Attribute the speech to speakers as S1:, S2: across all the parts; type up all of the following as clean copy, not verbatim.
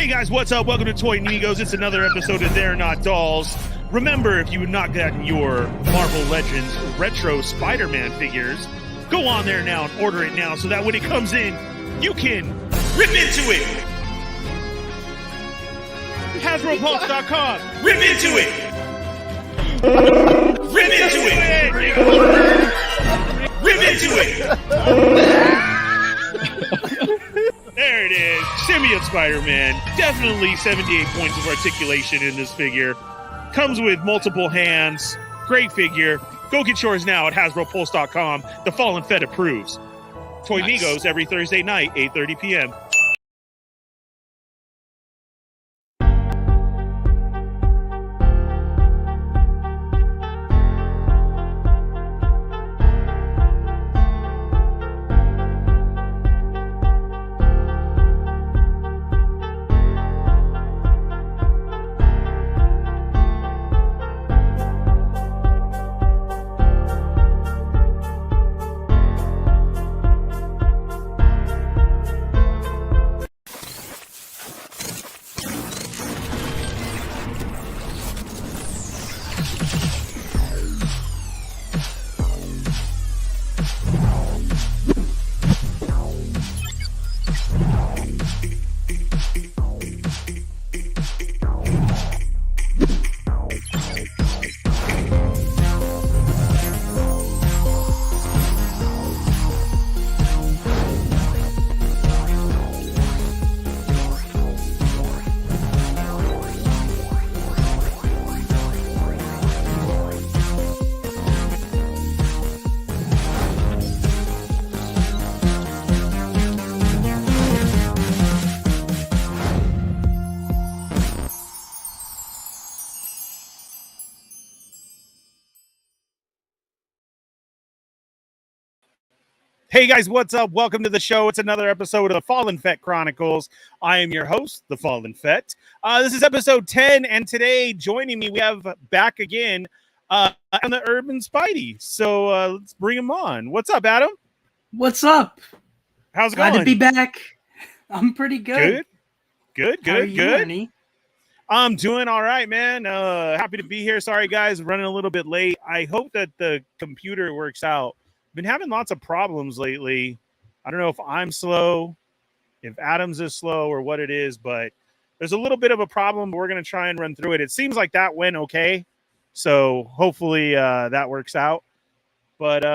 S1: Hey guys, what's up? Welcome to Toy Negos. It's another episode of They're Not Dolls. Remember, if you have not gotten your Marvel Legends retro Spider-Man figures, go on there now and order it now so that when it comes in, you can rip into it. HasbroPulse.com. Rip into it. Rip into it. Rip into it. There it is. Symbiote Spider-Man. Definitely 78 points of articulation in this figure. Comes with multiple hands. Great figure. Go get yours now at HasbroPulse.com. The Fallenfett approves. Toy Negos every Thursday night, 8:30 p.m. Hey guys, what's up? Welcome to the show. It's another episode of the Fallenfett Chronicles. I am your host, the Fallenfett. This is episode 10, and today joining me, we have back again on the Urban Spidey. So let's bring him on. What's up, Adam?
S2: What's up?
S1: How's it going?
S2: Glad to be back. I'm pretty good.
S1: Good.
S2: Ernie?
S1: I'm doing all right, man. Happy to be here. Sorry, guys, running a little bit late. I hope that the computer works out. Been having lots of problems lately. I don't know if I'm slow, if Adams is slow, or what it is, but there's a little bit of a problem. We're going to try and run through it. It seems like that went okay, so hopefully that works out. But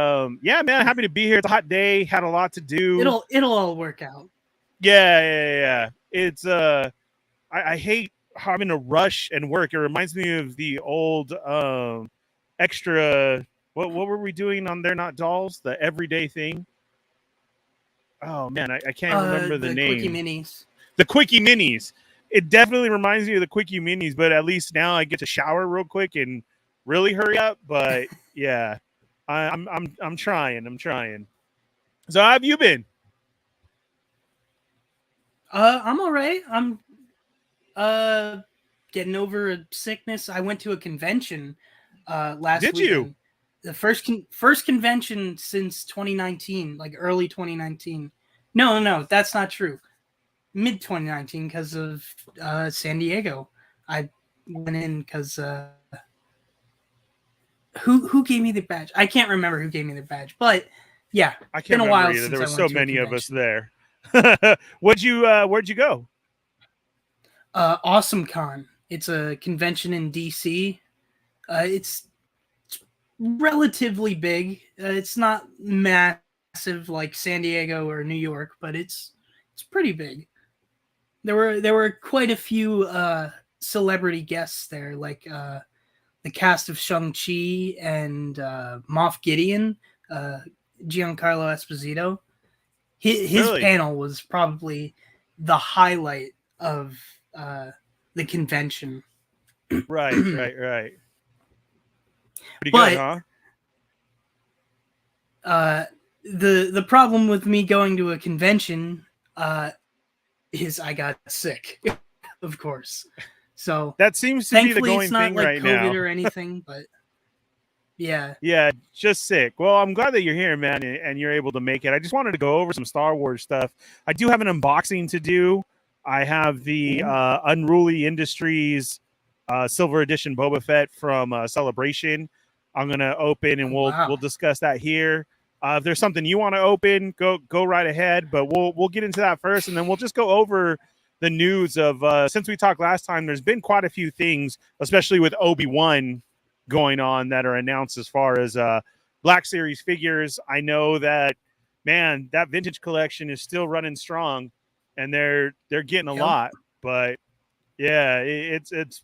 S1: yeah, man, happy to be here. It's a hot day. Had a lot to do.
S2: It'll all work out.
S1: Yeah. It's I hate having to rush and work. It reminds me of the old extra. What were we doing on They're Not Dolls? The everyday thing. Oh man, I can't remember the name.
S2: Quickie Minis.
S1: The Quickie Minis. It definitely reminds me of the Quickie Minis, but at least now I get to shower real quick and really hurry up. But yeah, I'm trying. So how have you been?
S2: I'm all right. I'm getting over a sickness. I went to a convention last week. Did you? The first convention since 2019, like early 2019. No, that's not true. Mid 2019 because of San Diego. I went in because who gave me the badge? I can't remember who gave me the badge, but yeah,
S1: I can't remember either. There were so many of us there. Where'd you go?
S2: Awesome Con. It's a convention in DC. It's relatively big. It's not massive like San Diego or New York, but it's pretty big. There were quite a few celebrity guests there, like the cast of Shang-Chi and Moff Gideon, Giancarlo Esposito. His really? Panel was probably the highlight of the convention.
S1: Right. Pretty
S2: but,
S1: good, huh?
S2: The problem with me going to a convention is I got sick, of course. So
S1: that seems to be the going
S2: it's not
S1: thing
S2: like
S1: right
S2: COVID
S1: now.
S2: or anything, but yeah,
S1: just sick. Well, I'm glad that you're here, man, and you're able to make it. I just wanted to go over some Star Wars stuff. I do have an unboxing to do. I have the Unruly Industries Silver Edition Boba Fett from Celebration. I'm gonna open and we'll discuss that here. If there's something you want to open, go right ahead. But we'll get into that first, and then we'll just go over the news of since we talked last time. There's been quite a few things, especially with Obi-Wan going on, that are announced as far as Black Series figures. I know that, man, that vintage collection is still running strong, and they're getting a lot. But yeah, it's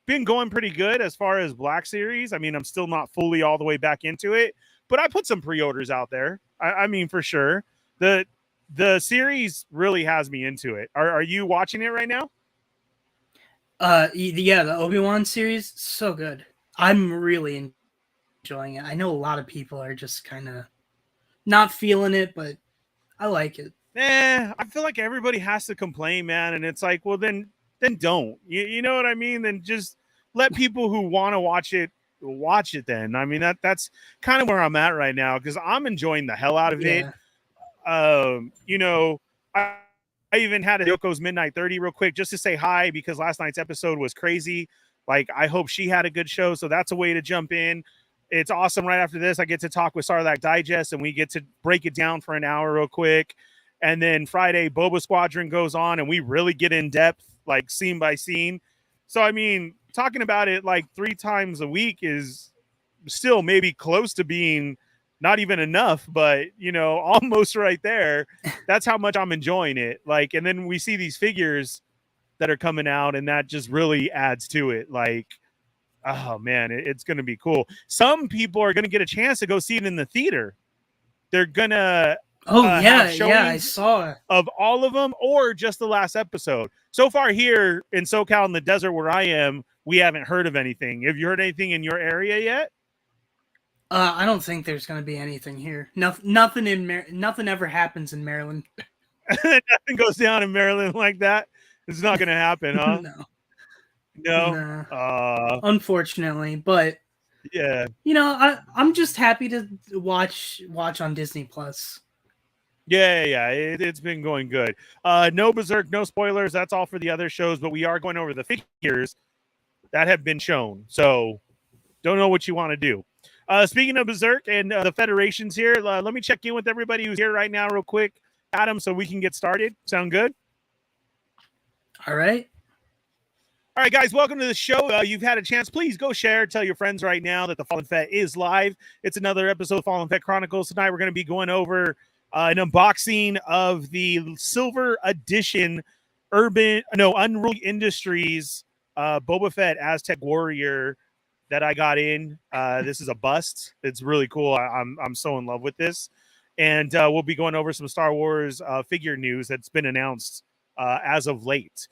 S1: been going pretty good as far as Black Series. I mean, I'm still not fully all the way back into it, but I put some pre-orders out there. I mean, for sure. The series really has me into it. Are you watching it right now?
S2: Yeah, the Obi-Wan series, so good. I'm really enjoying it. I know a lot of people are just kind of not feeling it, but I like it.
S1: I feel like everybody has to complain, man, and it's like, well, then don't. You know what I mean? Then just let people who want to watch it then. I mean, that's kind of where I'm at right now, because I'm enjoying the hell out of it. You know, I even had a Yoko's Midnight 30 real quick just to say hi, because last night's episode was crazy. Like, I hope she had a good show, so that's a way to jump in. It's awesome. Right after this, I get to talk with Sarlacc Digest, and we get to break it down for an hour real quick. And then Friday, Boba Squadron goes on, and we really get in depth, like scene by scene. So, I mean, talking about it like 3 times a week is still maybe close to being not even enough, but, you know, almost right there. That's how much I'm enjoying it. Like, and then we see these figures that are coming out, and that just really adds to it. Like, oh man, it's going to be cool. Some people are going to get a chance to go see it in the theater. They're going to
S2: I saw
S1: of all of them, or just the last episode. So far here in SoCal in the desert where I am, we haven't heard of anything. Have you heard anything in your area yet?
S2: I don't think there's going to be anything here. Nothing ever happens in Maryland.
S1: Nothing goes down in Maryland like that. It's not going to happen, huh?
S2: No. Unfortunately, but
S1: yeah,
S2: you know, I'm just happy to watch on Disney Plus.
S1: Yeah. It's been going good. No Berserk, no spoilers. That's all for the other shows, but we are going over the figures that have been shown. So don't know what you want to do. Speaking of Berserk and the federations here, let me check in with everybody who's here right now real quick, Adam, so we can get started. Sound good?
S2: All right.
S1: All right, guys, welcome to the show. You've had a chance. Please go share. Tell your friends right now that the Fallenfett is live. It's another episode of Fallenfett Chronicles. Tonight, we're going to be going over an unboxing of the Silver Edition Unruly Industries Boba Fett Aztec Warrior that I got in. This is a bust. It's really cool. I'm so in love with this. And we'll be going over some Star Wars figure news that's been announced as of late.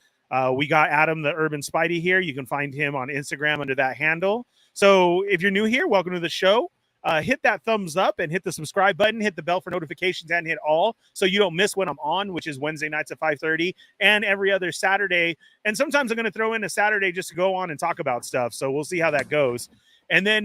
S1: We got Adam, the Urban Spidey, here. You can find him on Instagram under that handle. So if you're new here, welcome to the show. Hit that thumbs up and hit the subscribe button. Hit the bell for notifications and hit all so you don't miss when I'm on, which is Wednesday nights at 5:30 and every other Saturday. And sometimes I'm going to throw in a Saturday just to go on and talk about stuff. So we'll see how that goes. And then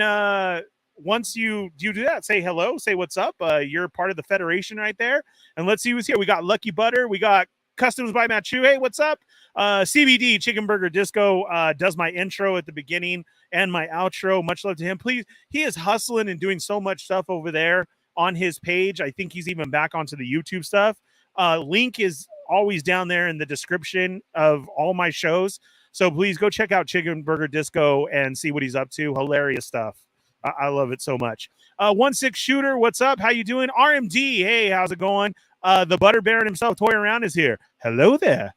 S1: once you do that, say hello, say what's up. You're part of the Federation right there. And let's see who's here. We got Lucky Butter. We got Customs by Machu. Hey, what's up? CBD Chicken Burger Disco does my intro at the beginning and my outro. Much love to him. Please, he is hustling and doing so much stuff over there on his page. I think he's even back onto the YouTube stuff. Link is always down there in the description of all my shows. So please go check out Chicken Burger Disco and see what he's up to. Hilarious stuff. I love it so much. 1-6 Shooter, what's up? How you doing? RMD, hey, how's it going? The Butter Baron himself, Toy Around, is here. Hello there.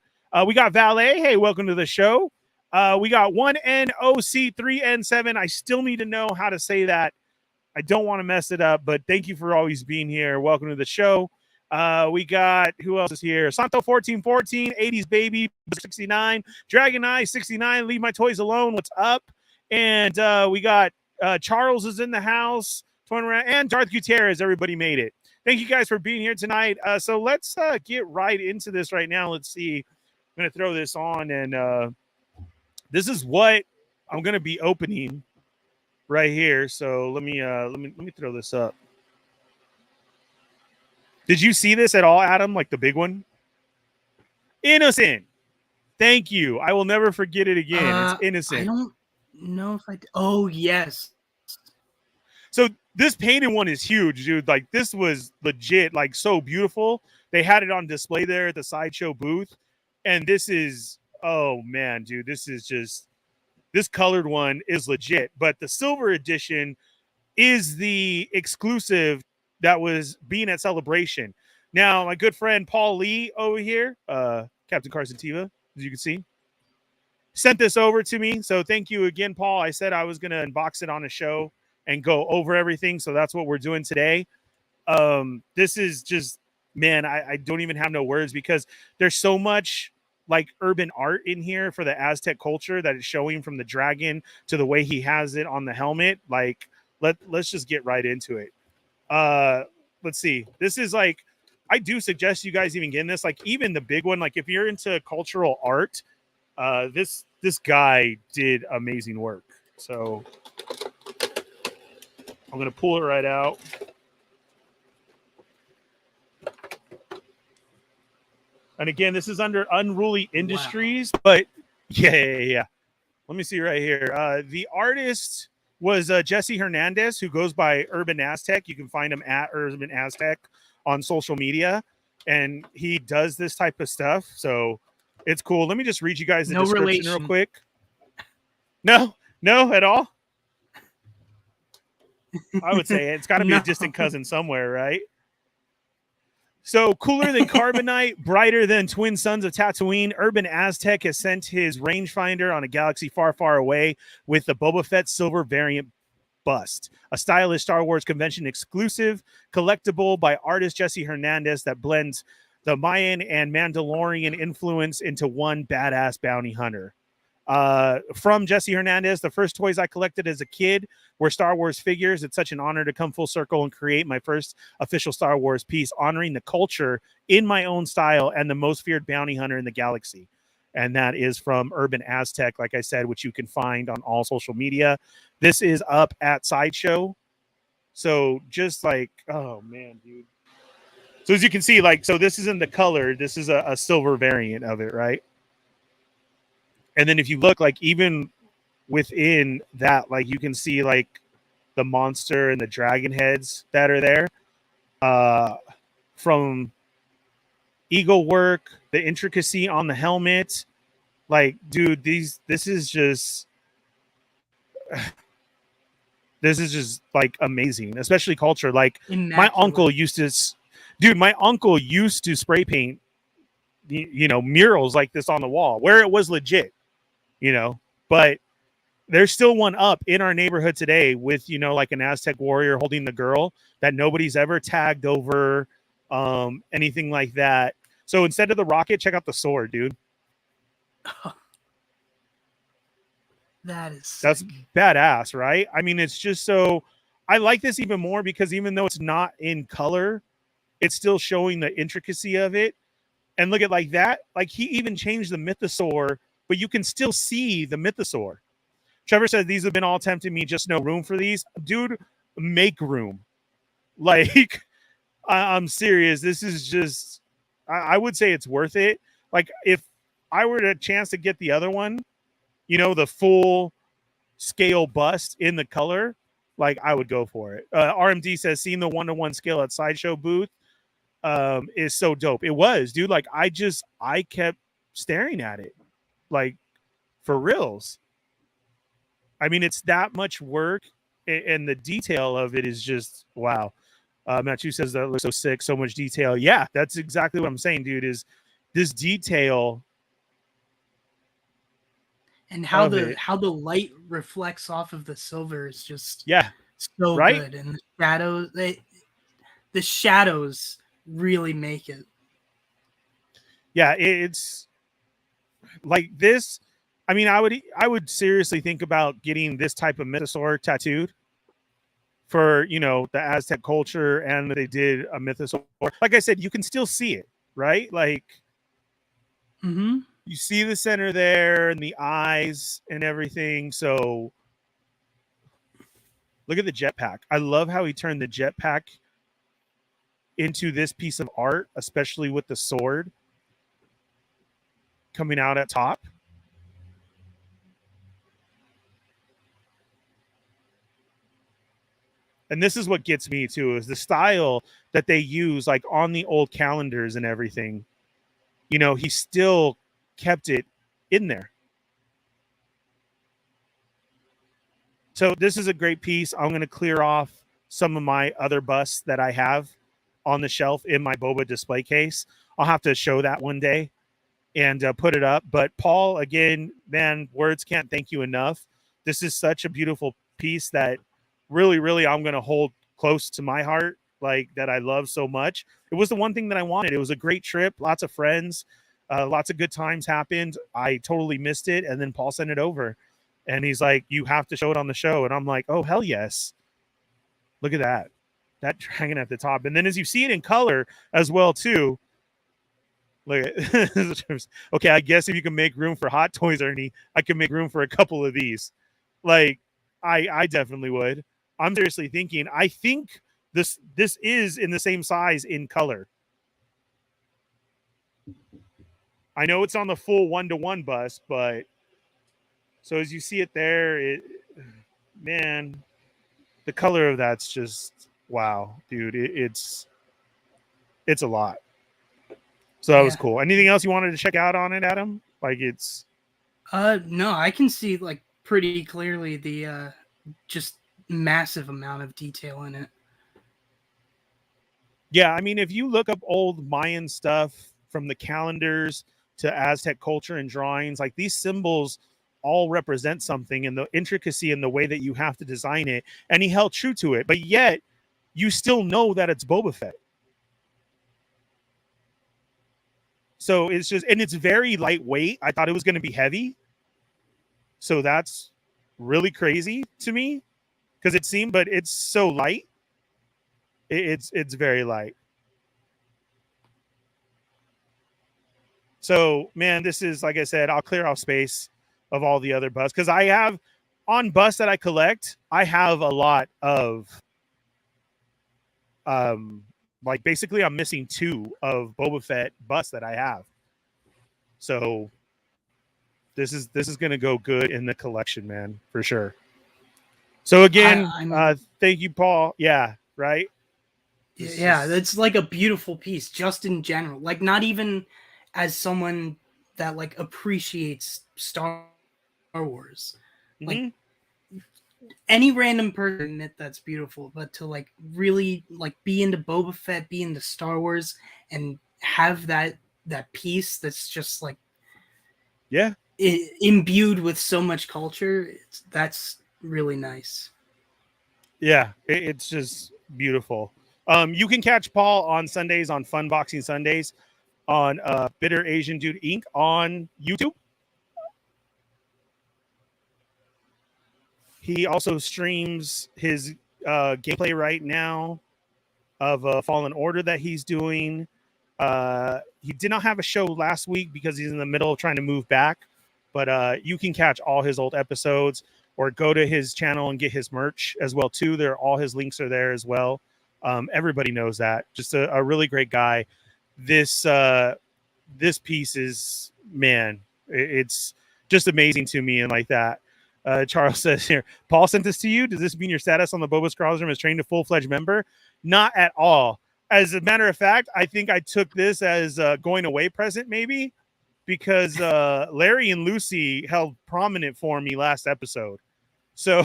S1: We got Valet. Hey, welcome to the show. We got 1NOC3N7. I still need to know how to say that. I don't want to mess it up, but thank you for always being here. Welcome to the show. We got, who else is here? Santo1414, 80s Baby, 69, Dragon Eye, 69, Leave My Toys Alone. What's up? And we got Charles is in the house, Toy Around, and Darth Gutierrez. Everybody made it. Thank you guys for being here tonight. So let's get right into this right now. Let's see. I'm going to throw this on, and this is what I'm going to be opening right here. So let me throw this up. Did you see this at all, Adam? Like the big one? Innocent. Thank you. I will never forget it again. It's Innocent.
S2: I don't know if I. Oh yes.
S1: So this painted one is huge, dude. Like this was legit, like so beautiful. They had it on display there at the sideshow booth, and this is, oh man, dude, this is just, this colored one is legit. But the silver edition is the exclusive that was being at Celebration. Now, my good friend Paul Lee over here, Captain Carson Tiva, as you can see, sent this over to me. So thank you again, Paul. I said I was going to unbox it on a show and go over everything. So that's what we're doing today. This is just, man, I don't even have no words because there's so much like urban art in here for the Aztec culture that is showing, from the dragon to the way he has it on the helmet. Like, let's just get right into it. Let's see. This is like, I do suggest you guys even getting this, like even the big one, like if you're into cultural art, this guy did amazing work. So I'm going to pull it right out. And again, this is under Unruly Industries, but yeah. Let me see right here. The artist was Jesse Hernandez, who goes by Urban Aztec. You can find him at Urban Aztec on social media, and he does this type of stuff. So it's cool. Let me just read you guys the description real quick. No, at all. I would say it's got to be a distant cousin somewhere, right? So cooler than carbonite, brighter than twin suns of Tatooine, Urban Aztec has sent his rangefinder on a galaxy far, far away with the Boba Fett silver variant bust, a stylish Star Wars convention exclusive collectible by artist Jesse Hernandez that blends the Mayan and Mandalorian influence into one badass bounty hunter. From Jesse Hernandez, the first toys I collected as a kid were Star Wars figures. It's such an honor to come full circle and create my first official Star Wars piece, honoring the culture in my own style and the most feared bounty hunter in the galaxy. And that is from Urban Aztec, like I said, which you can find on all social media. This is up at Sideshow. So just like, oh man, dude. So as you can see, like, so this isn't the color. This is a silver variant of it, right? And then if you look, like, even within that, like, you can see, like, the monster and the dragon heads that are there. From eagle work, the intricacy on the helmet. Like, dude, this is just... This is just, like, amazing. Especially culture. Like, my uncle used to... Dude, my uncle used to spray paint, you know, murals like this on the wall, where it was legit. You know, but there's still one up in our neighborhood today with, you know, like an Aztec warrior holding the girl that nobody's ever tagged over, anything like that. So instead of the rocket, check out the sword, dude.
S2: That's
S1: badass, right? I mean, it's just so, I like this even more because even though it's not in color, it's still showing the intricacy of it. And look at like that. Like he even changed the mythosaur, but you can still see the mythosaur. Trevor says these have been all tempting me, just no room for these. Dude, make room. Like, I'm serious. This is just, I would say it's worth it. Like, if I were to a chance to get the other one, you know, the full scale bust in the color, like, I would go for it. RMD says, seeing the 1-to-1 scale at Sideshow booth is so dope. It was, dude. Like, I kept staring at it. Like, for reals. I mean, it's that much work, and the detail of it is just wow. Matthew says that looks so sick, so much detail. Yeah, that's exactly what I'm saying, dude. Is this detail
S2: and how the light reflects off of the silver is just so
S1: right?
S2: good, and the shadows really make it.
S1: Yeah, it's like this. I mean, I would seriously think about getting this type of mythosaur tattooed for, you know, the Aztec culture, and they did a mythosaur. Like I said, you can still see it, right? Like, you see the center there and the eyes and everything. So look at the jetpack. I love how he turned the jetpack into this piece of art, especially with the sword. coming out at top. And this is what gets me too, is the style that they use, like on the old calendars and everything. You know, he still kept it in there. So this is a great piece. I'm going to clear off some of my other busts that I have on the shelf in my Boba display case. I'll have to show that one day and put it up. But Paul, again, man, words can't thank you enough. This is such a beautiful piece that really, really I'm going to hold close to my heart, like that I love so much. It was the one thing that I wanted. It was a great trip, lots of friends, lots of good times happened. I totally missed it. And then Paul sent it over and he's like, you have to show it on the show. And I'm like, oh, hell yes. Look at that. That dragon at the top. And then as you see it in color as well, too. Look at okay, I guess if you can make room for Hot Toys, Ernie, I can make room for a couple of these. Like, I definitely would. I'm seriously thinking, I think this is in the same size in color. I know it's on the full 1-to-1 bus, but so as you see it there, man, the color of that's just wow, dude. It's a lot. So that was cool. Anything else you wanted to check out on it, Adam? Like it's
S2: no, I can see like pretty clearly the just massive amount of detail in it.
S1: Yeah, I mean, if you look up old Mayan stuff from the calendars to Aztec culture and drawings, like these symbols all represent something, and the intricacy and the way that you have to design it. And he held true to it, but yet you still know that it's Boba Fett. So it's just, and it's very lightweight. I thought it was going to be heavy. So that's really crazy to me because it seemed, but it's so light. It's very light. So, man, this is, like I said, I'll clear off space of all the other busts because I have on busts that I collect, I have a lot of, like basically I'm missing 2 of Boba Fett busts that I have. So this is going to go good in the collection, man, for sure. So again, thank you, Paul. Yeah. Right.
S2: Yeah, that's like a beautiful piece just in general. Like not even as someone that like appreciates Star Wars. Like any random person that's beautiful, but to like really like be into Boba Fett, be into Star Wars and have that piece that's just like imbued with so much culture, that's really nice.
S1: Yeah, it's just beautiful. You can catch Paul on Sundays on Fun Boxing Sundays on Bitter Asian Dude Inc. on YouTube. He also streams his gameplay right now of Fallen Order that he's doing. He did not have a show last week because he's in the middle of trying to move back, but you can catch all his old episodes or go to his channel and get his merch as well too. All his links are there as well. Everybody knows that. Just a really great guy. This piece is, man, it's just amazing to me and like that. Charles says here, Paul sent this to you. Does this mean your status on the Boba Scrozzum is trained a full-fledged member? Not at all. As a matter of fact, I think I took this as a going away present maybe because Larry and Lucy held prominent for me last episode. So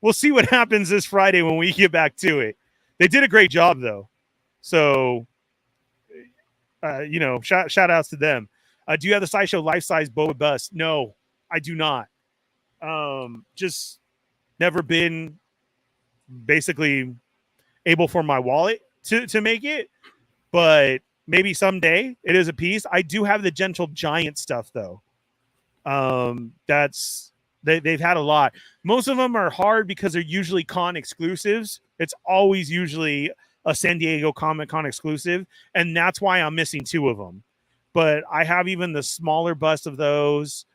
S1: we'll see what happens this Friday when we get back to it. They did a great job though. So, shout outs to them. Do you have the Sideshow life-size Boba bust? No, I do not. Just never been basically able for my wallet to make it, but maybe someday. It is a piece. I do have the Gentle Giant stuff though. They've had a lot. Most of them are hard because they're usually con exclusives. It's always usually a San Diego Comic-Con exclusive, and that's why I'm missing 2 of them. But I have even the smaller bust of those.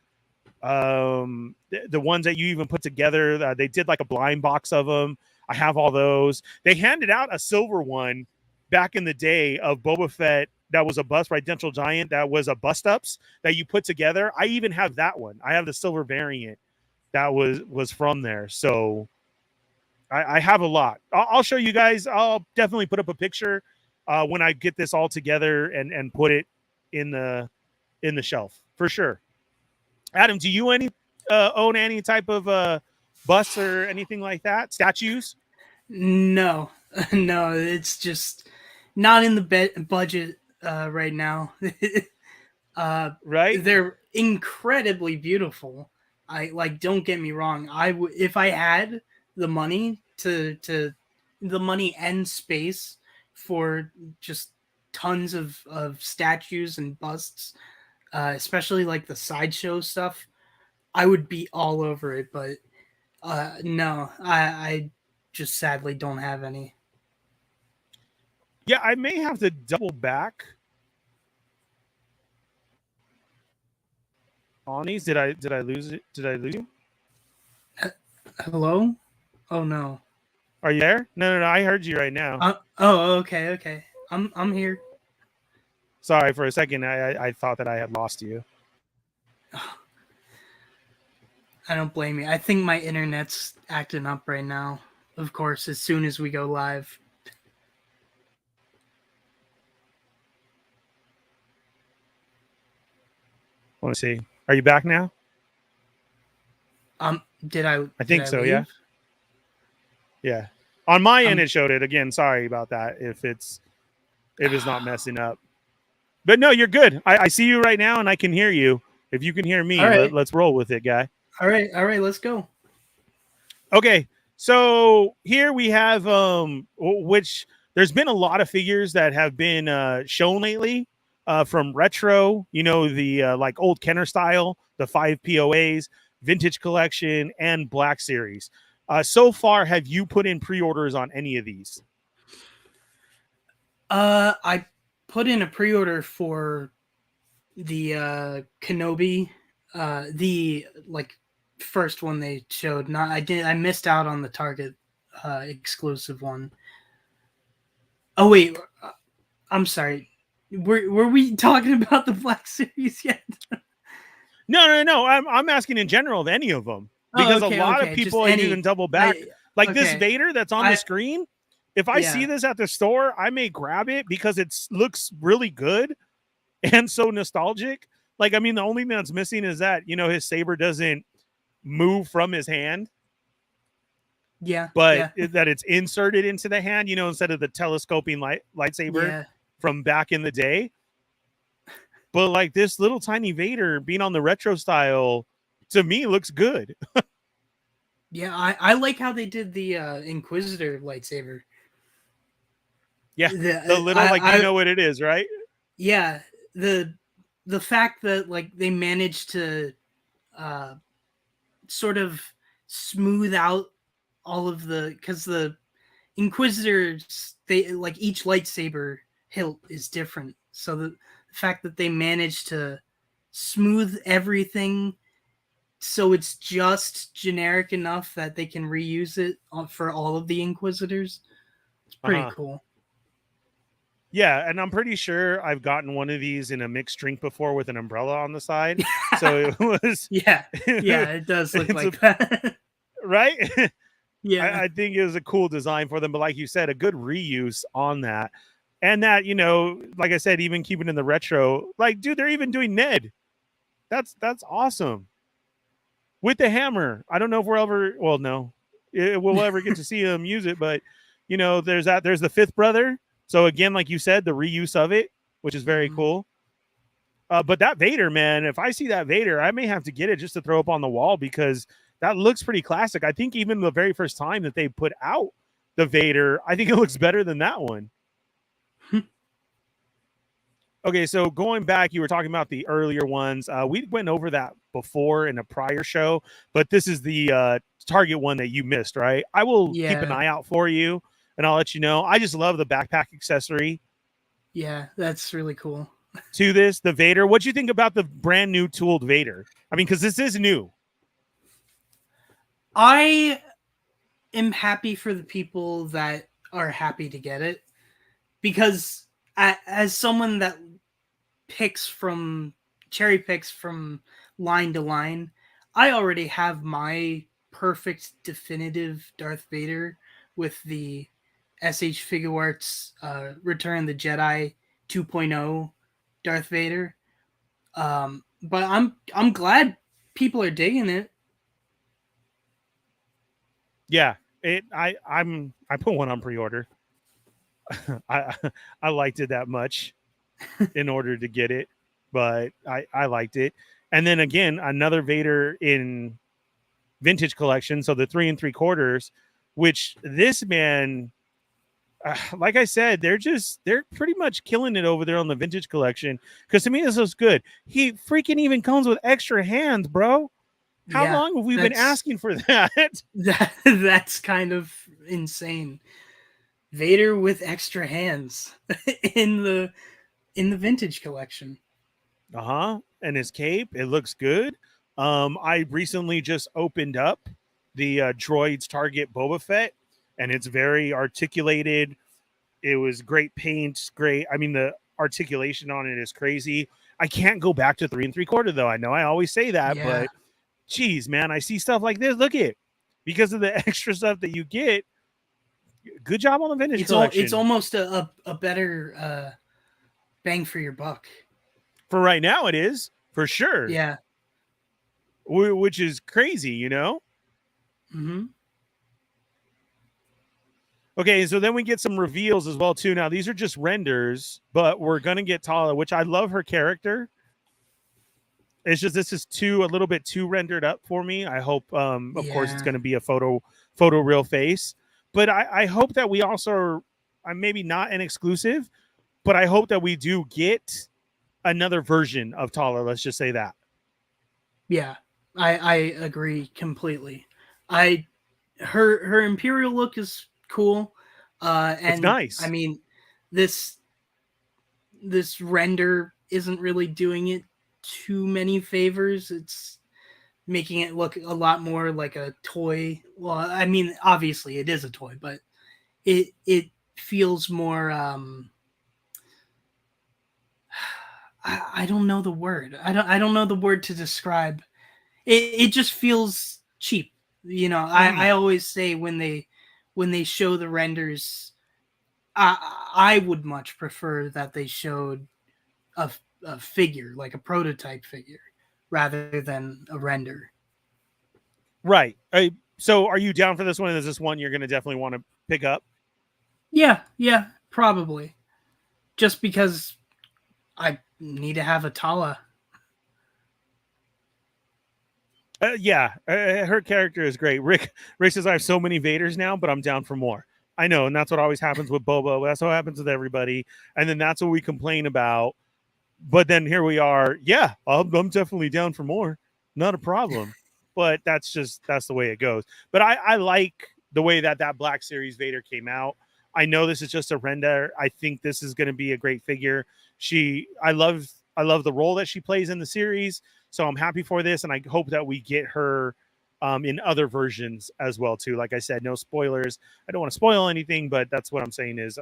S1: The ones that you even put together, they did like a blind box of them. I have all those. They handed out a silver one back in the day of Boba Fett that was a bust, right? Dental Giant that was a bust ups that you put together. I even have that one. I have the silver variant that was from there. So I have a lot. I'll show you guys. I'll definitely put up a picture when I get this all together and put it in the shelf for sure. Adam, do you own any type of busts or anything like that? Statues?
S2: No, no, it's just not in the budget right now.
S1: Right?
S2: They're incredibly beautiful. I like. Don't get me wrong. If I had the money to the money and space for just tons of statues and busts, especially like the sideshow stuff, I would be all over it. But no, I just sadly don't have any.
S1: Yeah, I may have to double back on these. Did I lose it? Did I lose you?
S2: Hello? Oh no.
S1: Are you there? No. I heard you right now.
S2: Oh, okay. I'm here.
S1: Sorry, for a second, I thought that I had lost you.
S2: I don't blame you. I think my internet's acting up right now. Of course, as soon as we go live.
S1: Want to see? Are you back now?
S2: Did I?
S1: I think so.
S2: Leave?
S1: Yeah. Yeah. On my end, it showed it again. Sorry about that. If it's not messing up, but no, you're good. I see you right now, and I can hear you. If you can hear me,
S2: right.
S1: let's roll with it, guy.
S2: All right. Let's go.
S1: Okay, so here we have which there's been a lot of figures that have been shown lately from retro, the like old Kenner style, the 5 POAs, vintage collection, and Black Series. So far, have you put in pre-orders on any of these?
S2: I put in a pre-order for the Kenobi, the like first one they showed. I missed out on the Target exclusive one. Oh wait, I'm sorry. Were we talking about the Black Series yet?
S1: No. I'm asking in general of any of them because a lot of people are using double back. This Vader that's on the screen. If I see this at the store, I may grab it because it looks really good and so nostalgic. Like, I mean, the only thing that's missing is that, his saber doesn't move from his hand.
S2: Yeah.
S1: But that it's inserted into the hand, instead of the telescoping lightsaber from back in the day. But like this little tiny Vader being on the retro style, to me, looks good.
S2: Yeah, I like how they did the Inquisitor lightsaber.
S1: Yeah, the little you know what it is, right?
S2: Yeah, the fact that like they managed to sort of smooth out all of because the Inquisitors, they like each lightsaber hilt is different, so the fact that they managed to smooth everything so it's just generic enough that they can reuse it for all of the Inquisitors, it's pretty cool.
S1: Yeah, and I'm pretty sure I've gotten one of these in a mixed drink before with an umbrella on the side. So it was
S2: yeah, it does look like that.
S1: Right?
S2: Yeah.
S1: I think it was a cool design for them, but like you said, a good reuse on that. And that, like I said, even keeping in the retro, like, dude, they're even doing Ned. That's awesome. With the hammer. I don't know if we'll ever get to see him use it, but there's the fifth brother. So again, like you said, the reuse of it, which is very cool. But that Vader, man, if I see that Vader, I may have to get it just to throw up on the wall because that looks pretty classic. I think even the very first time that they put out the Vader, I think it looks better than that one. Okay, so going back, you were talking about the earlier ones. We went over that before in a prior show, but this is the Target one that you missed, right? I will keep an eye out for you, and I'll let you know. I just love the backpack accessory.
S2: Yeah, that's really cool.
S1: To this, the Vader. What do you think about the brand new tooled Vader? I mean, because this is new.
S2: I am happy for the people that are happy to get it because As someone that cherry picks from line to line, I already have my perfect definitive Darth Vader with the SH Figuarts Return of the Jedi 2.0 Darth Vader. But I'm glad people are digging it.
S1: Yeah, I put one on pre-order. I I liked it that much in order to get it, but I liked it. And then again, another Vader in vintage collection, so the 3 3/4, which this man, like I said, they're pretty much killing it over there on the vintage collection. Because to me, this looks good. He freaking even comes with extra hands, bro. How
S2: Yeah,
S1: long have we been asking for that?
S2: that's kind of insane. Vader with extra hands in the vintage collection.
S1: And his cape, it looks good. I recently just opened up the Droids Target Boba Fett, and it's very articulated. It was great paint, great. I mean, the articulation on it is crazy. I can't go back to 3 3/4 though. I know I always say that,
S2: Yeah.
S1: but geez, man, I see stuff like this. Look at, because of the extra stuff that you get. Good job on the vintage collection.
S2: It's almost a better bang for your buck.
S1: For right now, it is for sure.
S2: Yeah.
S1: Which is crazy, you know?
S2: Mm-hmm.
S1: Okay, so then we get some reveals as well, too. Now, these are just renders, but we're going to get Tala, which I love her character. It's just this is a little bit too rendered up for me. I hope, of course, it's going to be a photo real face. But I hope that we also are maybe not an exclusive, but I hope that we do get another version of Tala. Let's just say that.
S2: Yeah, I agree completely. Her Imperial look is cool. And
S1: it's nice.
S2: I mean, this render isn't really doing it too many favors. It's making it look a lot more like a toy. Well, I mean, obviously it is a toy, but it feels more I don't know the word. I don't know the word to describe. It just feels cheap. You know, I always say when they show the renders, I would much prefer that they showed a figure, like a prototype figure, rather than a render.
S1: Right. So are you down for this one? Is this one you're going to definitely want to pick up?
S2: Yeah, probably. Just because I need to have a Tala.
S1: Yeah, her character is great. Rick says, I have so many Vaders now, but I'm down for more. I know, and that's what always happens with Boba. That's what happens with everybody. And then that's what we complain about. But then here we are. Yeah, I'm definitely down for more. Not a problem. But that's the way it goes. But I like the way that Black Series Vader came out. I know this is just a render. I think this is going to be a great figure. I love the role that she plays in the series. So I'm happy for this, and I hope that we get her in other versions as well too. Like I said, no spoilers. I don't want to spoil anything, but that's what I'm saying is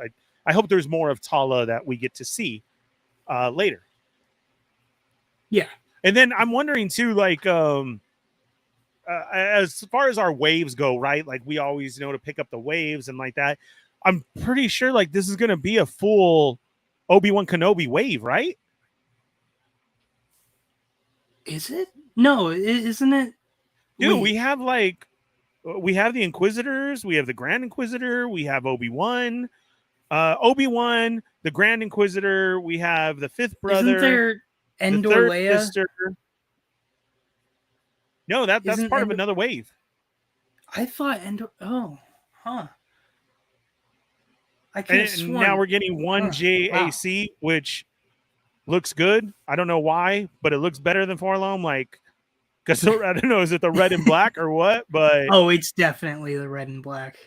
S1: I hope there's more of Tala that we get to see later.
S2: Yeah.
S1: And then I'm wondering too, like as far as our waves go, right? Like we always know to pick up the waves and like that. I'm pretty sure like this is going to be a full Obi-Wan Kenobi wave, right?
S2: Is it? No, isn't it?
S1: Dude, we have the Inquisitors, we have the Grand Inquisitor, we have Obi-Wan, the Grand Inquisitor, we have the fifth brother.
S2: Isn't there Endor
S1: the third
S2: Leia?
S1: sister. No, that's part of another wave.
S2: I thought Endor. Oh, huh. I could have sworn.
S1: Now we're getting one JAC, wow, which looks good. I don't know why, but it looks better than Forlom. Like, because I don't know, is it the red and black or what? But
S2: oh, it's definitely the red and black.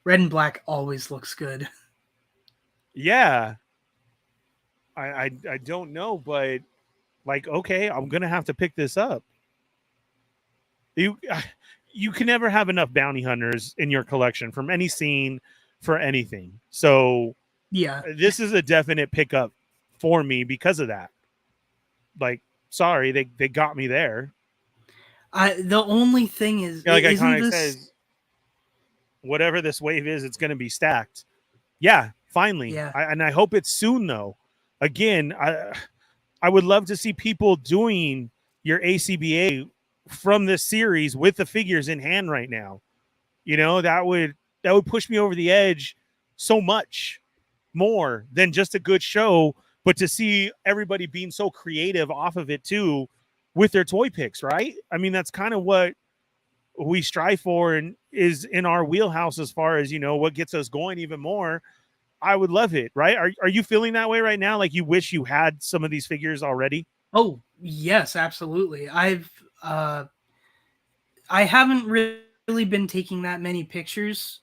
S2: Red and black always looks good.
S1: Yeah, I don't know, but like, okay, I'm gonna have to pick this up. You can never have enough bounty hunters in your collection from any scene for anything. So
S2: Yeah.
S1: This is a definite pickup for me because of that. Like, sorry, they got me there.
S2: The only thing is,
S1: Yeah, like
S2: isn't
S1: Iconic
S2: this?
S1: says, whatever this wave is, it's going to be stacked. Yeah, finally.
S2: Yeah.
S1: And I hope it's soon, though. Again, I would love to see people doing your ACBA from this series with the figures in hand right now. You know, that would push me over the edge so much more than just a good show, but to see everybody being so creative off of it too with their toy picks, right? I mean, that's kind of what we strive for and is in our wheelhouse as far as, you know, what gets us going even more. I would love it, right? Are you feeling that way right now? Like you wish you had some of these figures already?
S2: Oh yes, absolutely. I haven't really been taking that many pictures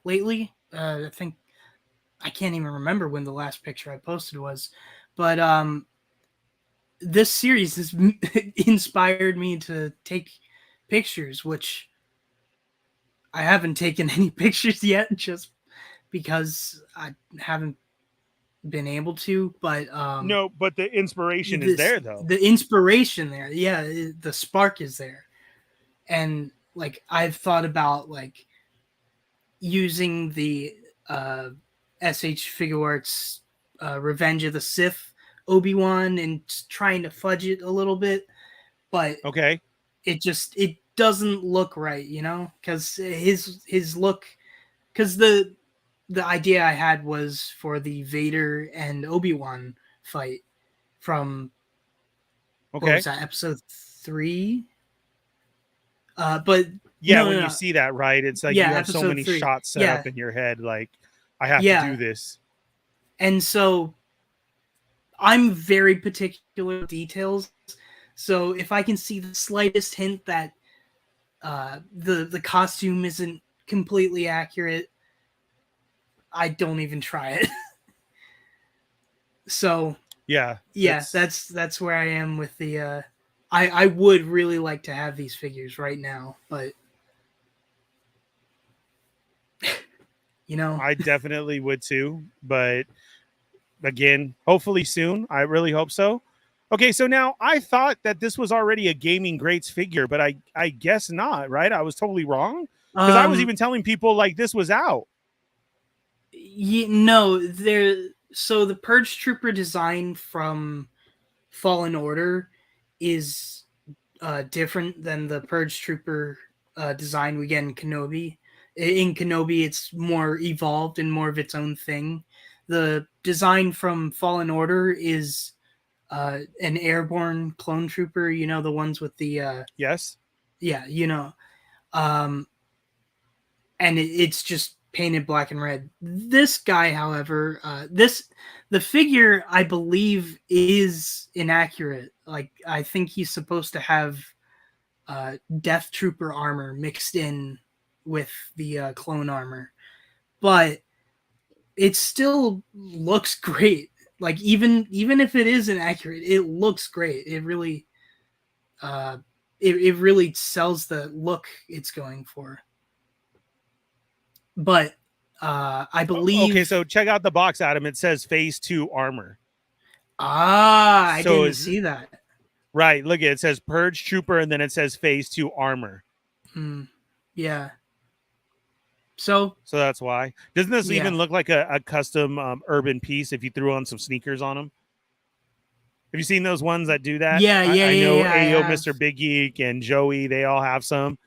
S2: lately. I think I can't even remember when the last picture I posted was, but this series has inspired me to take pictures, which I haven't taken any pictures yet, just because I haven't been able to. But
S1: No, but the inspiration is
S2: this
S1: there though.
S2: the inspiration there, yeah, the spark is there, and like I've thought about like using the SH Figure Arts Revenge of the Sith Obi-Wan and trying to fudge it a little bit, but
S1: Okay.
S2: it doesn't look right, you know, because his look, because the idea I had was for the Vader and Obi-Wan fight from what
S1: Okay.
S2: was that, episode 3? But
S1: Yeah,
S2: no,
S1: when
S2: no,
S1: you
S2: no.
S1: see that, right? It's like
S2: Yeah,
S1: you have so
S2: episode
S1: many
S2: 3.
S1: shots set
S2: Yeah,
S1: up in your head, like I have to
S2: yeah.
S1: do this.
S2: And so I'm very particular with details. So if I can see the slightest hint that the costume isn't completely accurate, I don't even try it. So
S1: Yeah.
S2: yeah, that's where I am with the. I would really like to have these figures right now, but you know,
S1: I definitely would too, but again, hopefully soon. I really hope so. Okay, so now I thought that this was already a gaming greats figure, but I guess not, right? I was totally wrong because I was
S2: um,
S1: even telling people like this was out.
S2: no, there. So the Purge Trooper design from Fallen Order is different than the Purge Trooper design we get in Kenobi. In Kenobi, it's more evolved and more of its own thing. The design from Fallen Order is an airborne clone trooper. You know, the ones with the
S1: Yes.
S2: yeah, you know, um, and it's just painted black and red. This guy, however, the figure I believe is inaccurate. Like I think he's supposed to have Death Trooper armor mixed in with the clone armor, but it still looks great. Like even if it is inaccurate, it looks great. It really uh, it really sells the look it's going for. But I
S1: Okay,
S2: believe
S1: so check out the box, Adam. It says Phase 2 armor.
S2: I
S1: So
S2: didn't
S1: is
S2: see that.
S1: right. Look, it says Purge Trooper, and then it says Phase 2 armor.
S2: Yeah. So
S1: So that's why. Doesn't this
S2: yeah.
S1: even look like a custom urban piece if you threw on some sneakers on them? Have you seen those ones that do that?
S2: Yeah, yeah,
S1: I
S2: yeah,
S1: know
S2: yeah, I
S1: AO,
S2: have.
S1: Mr. Big Geek, and Joey, they all have some.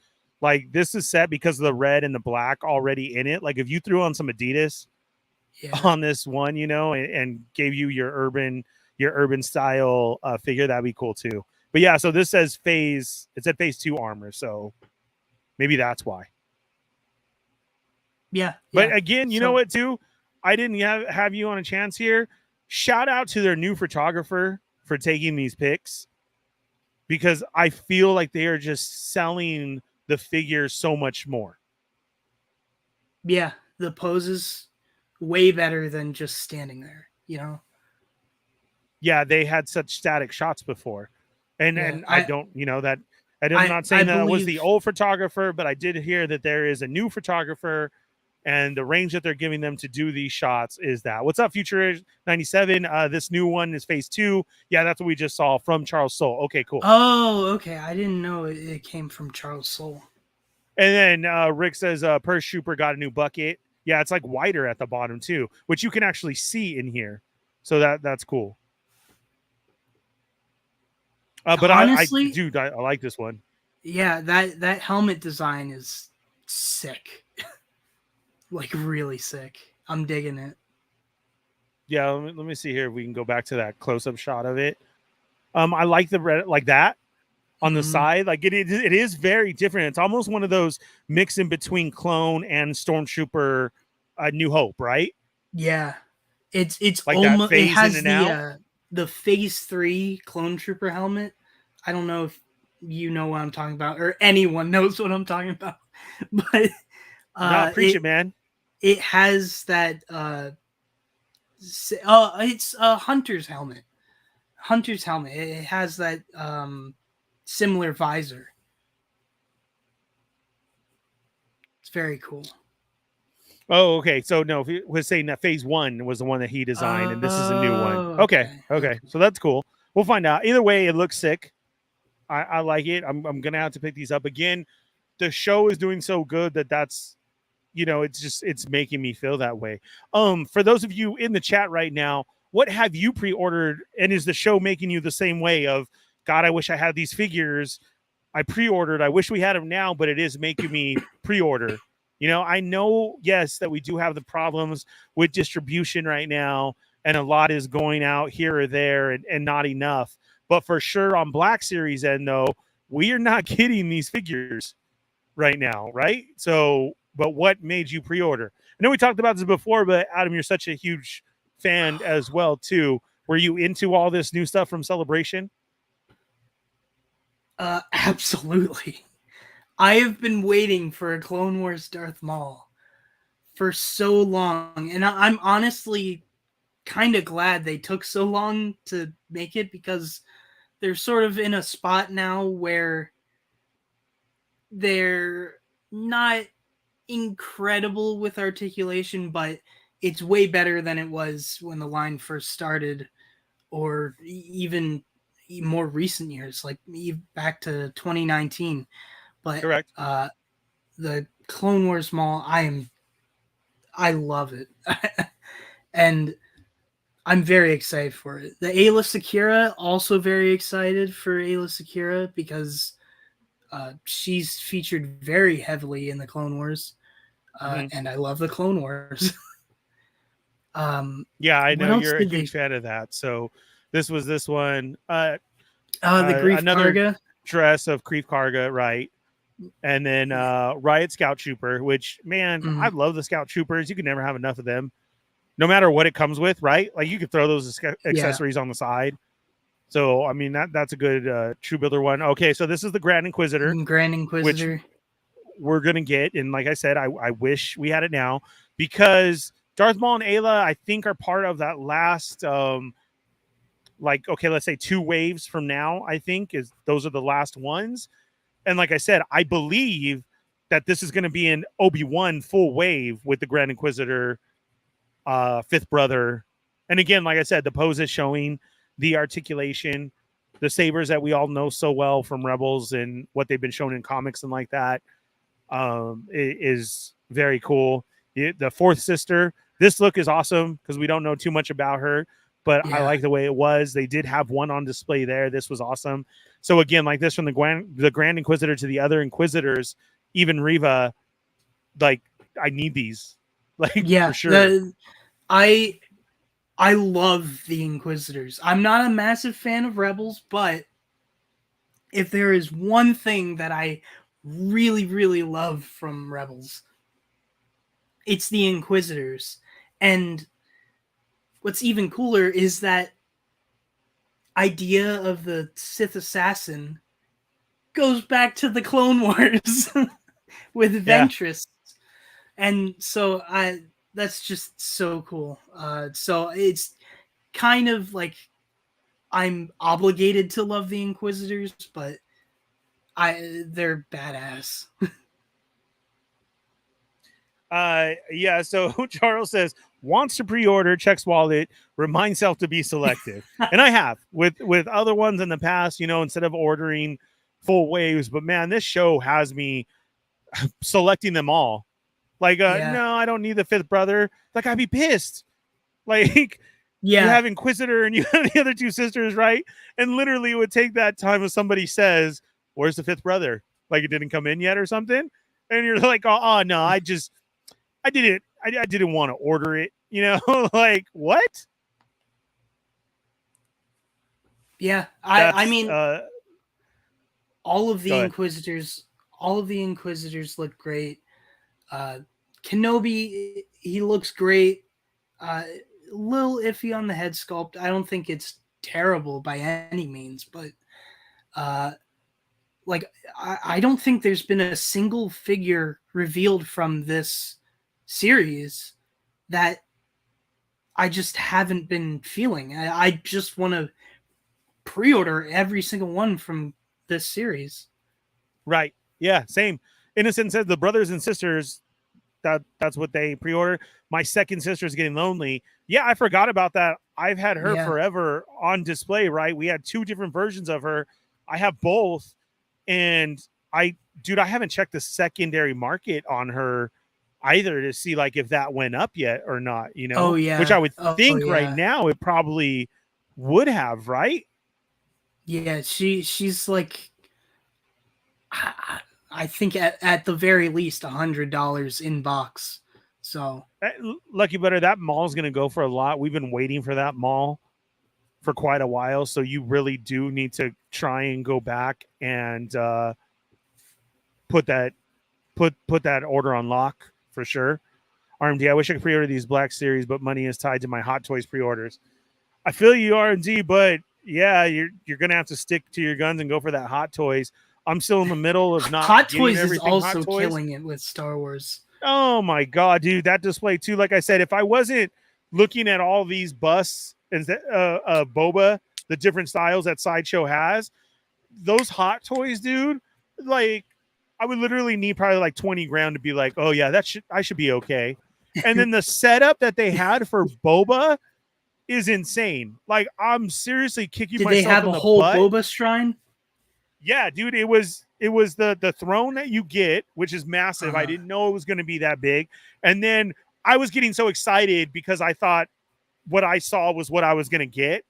S1: Like this is set because of the red and the black already in it. Like if you threw on some Adidas
S2: Yeah.
S1: on this one, you know, and gave you your urban style figure, that'd be cool too. But yeah, so this says phase. It said Phase 2 armor, so maybe that's why.
S2: Yeah.
S1: But again, you know
S2: So,
S1: what, too? I didn't have you on a chance here. Shout out to their new photographer for taking these pics because I feel like they are just selling the figure so much more.
S2: yeah, the poses way better than just standing there, you know?
S1: Yeah, they had such static shots before. And
S2: Yeah.
S1: I don't, you know, that I'm not
S2: I
S1: saying that was
S2: believe
S1: the old photographer, but I did hear that there is a new photographer and the range that they're giving them to do these shots is that. What's up, Future 97? This new one is phase 2. Yeah, that's what we just saw from Charles Soule. Okay, cool.
S2: Oh, okay. I didn't know it came from Charles Soule.
S1: And then Rick says Purse Trooper got a new bucket. Yeah, it's like wider at the bottom too, which you can actually see in here. So that's cool. But
S2: honestly,
S1: dude, I like this one.
S2: Yeah, that helmet design is sick. Like really sick. I'm digging it.
S1: Yeah, let me see here if we can go back to that close-up shot of it. I like the red like that on the side. Like it is very different. It's almost one of those mix in between Clone and Stormtrooper New Hope, right?
S2: Yeah. It's
S1: like
S2: almost,
S1: that phase
S2: it has
S1: in and
S2: the phase 3 Clone Trooper helmet. I don't know if you know what I'm talking about or anyone knows what I'm talking about. But
S1: preach it, man.
S2: It has that it's a hunter's helmet. It has that similar visor. It's very cool.
S1: Oh, okay. So no, he was saying that phase 1 was the one that he designed, and this is a new one. Okay. So that's cool. We'll find out. Either way, it looks sick. I like it. I'm gonna have to pick these up again. The show is doing so good that's, it's making me feel that way. For those of you in the chat right now, what have you pre-ordered, and is the show making you the same way of, God, I wish I had these figures. I pre-ordered. I wish we had them now, but it is making me pre-order. I know, yes, that we do have the problems with distribution right now, and a lot is going out here or there and not enough. But for sure on Black Series end, though, we are not getting these figures right now, right? So, but what made you pre-order? I know we talked about this before, but Adam, you're such a huge fan as well, too. Were you into all this new stuff from Celebration?
S2: Absolutely. I have been waiting for a Clone Wars Darth Maul for so long, and I'm honestly kind of glad they took so long to make it, because they're sort of in a spot now where they're not incredible with articulation, but it's way better than it was when the line first started, or even more recent years, like back to 2019. But
S1: correct.
S2: The Clone Wars Maul, I love it. And I'm very excited for it. The Ayla Secura, also very excited for Ayla Secura, because she's featured very heavily in the Clone Wars. And I love the Clone Wars.
S1: Yeah, I know you're a huge fan of that. So this was this one.
S2: The Grief
S1: another
S2: Karga
S1: dress of Grief Karga, right? And then Riot Scout Trooper, which, man, I love the Scout Troopers. You can never have enough of them, no matter what it comes with, right? Like you could throw those accessories on the side. So I mean that's a good True Builder one. Okay, so this is the Grand Inquisitor.
S2: Which
S1: we're gonna get, and like I said, I wish we had it now, because Darth Maul and Ayla, I think, are part of that last let's say 2 waves from now. I think those are the last ones. And like I said, I believe that this is going to be an Obi-Wan full wave with the Grand Inquisitor, fifth brother. And again, like I said, the pose is showing, the articulation, the sabers that we all know so well from Rebels and what they've been shown in comics and like that, is very cool. The fourth sister, this look is awesome because we don't know too much about her, but I like the way it was. They did have one on display there. This was awesome. So again, like this, from the Grand Inquisitor to the other Inquisitors, even Reva, like I need these, like for sure.
S2: I love the Inquisitors. I'm not a massive fan of Rebels, but if there is one thing that I really, really love from Rebels, it's the Inquisitors. And what's even cooler is that idea of the Sith assassin goes back to the Clone Wars with Ventress. And so that's just so cool. So it's kind of like I'm obligated to love the Inquisitors, but they're badass.
S1: Yeah. So Charles says wants to pre-order, checks wallet, reminds self to be selective, and I have with other ones in the past. Instead of ordering full waves, but man, this show has me selecting them all. Like,
S2: Yeah.
S1: no, I don't need the fifth brother. Like, I'd be pissed. Like, you
S2: Yeah.
S1: have Inquisitor and you have the other two sisters, right? And literally, it would take that time if somebody says, "Where's the fifth brother?" Like, it didn't come in yet or something, and you're like, "Oh no, I didn't want to order it." Like what?
S2: Yeah. I
S1: That's
S2: mean, all of
S1: go
S2: the
S1: ahead.
S2: Inquisitors look great. Kenobi, he looks great. A little iffy on the head sculpt. I don't think it's terrible by any means, but like I don't think there's been a single figure revealed from this series that I just haven't been feeling. I just want to pre-order every single one from this series.
S1: Right? Yeah, same. Innocent said the brothers and sisters. That's what they pre-order. My second sister is getting lonely. Yeah, I forgot about that. I've had her
S2: Yeah.
S1: forever on display, right? We had two different versions of her. I have both. And I haven't checked the secondary market on her either to see like if that went up yet or not,
S2: Oh
S1: which I
S2: yeah.
S1: would
S2: Oh
S1: think right
S2: yeah.
S1: now it probably would have, right?
S2: Yeah, she's like I think at the very least $100 in box. So
S1: Lucky Butter, that mall's going to go for a lot. We've been waiting for that mall for quite a while. So you really do need to try and go back and put that put that order on lock for sure. RMD, I wish I could pre-order these Black Series, but money is tied to my Hot Toys pre-orders. I feel you, RMD, but yeah, you're gonna have to stick to your guns and go for that Hot Toys. I'm still in the middle of not
S2: Hot
S1: getting
S2: Toys is
S1: everything Hot
S2: also
S1: Toys.
S2: killing it with Star Wars.
S1: Oh my god, dude, that display too. Like I said, if I wasn't looking at all these busts and Boba, the different styles that Sideshow has, those Hot Toys, dude, like I would literally need probably like 20 grand to be like, oh yeah, I should be okay. And then the setup that they had for Boba is insane. Like I'm seriously kicking
S2: Did they
S1: myself
S2: have
S1: in
S2: a
S1: the
S2: whole
S1: butt.
S2: Boba shrine?
S1: Yeah, dude, it was the throne that you get, which is massive. I
S2: Uh-huh.
S1: didn't know it was going to be that big. And then I was getting so excited because I thought what I saw was what I was going to get,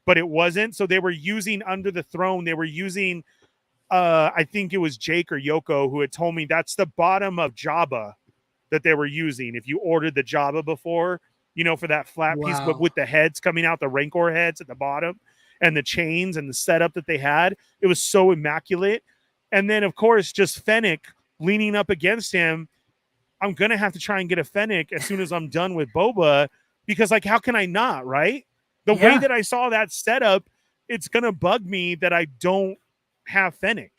S1: but it wasn't. So they were using under the throne, they were using I think it was Jake or Yoko who had told me that's the bottom of Jabba that they were using. If you ordered the Jabba before, for that flat piece, but
S2: Wow.
S1: with the heads coming out, the Rancor heads at the bottom and the chains and the setup that they had, it was so immaculate. And then, of course, just Fennec leaning up against him. I'm going to have to try and get a Fennec as soon as I'm done with Boba because, like, how can I not, right? The way
S2: Yeah.
S1: that I saw that setup, it's going to bug me that I don't have Fennec.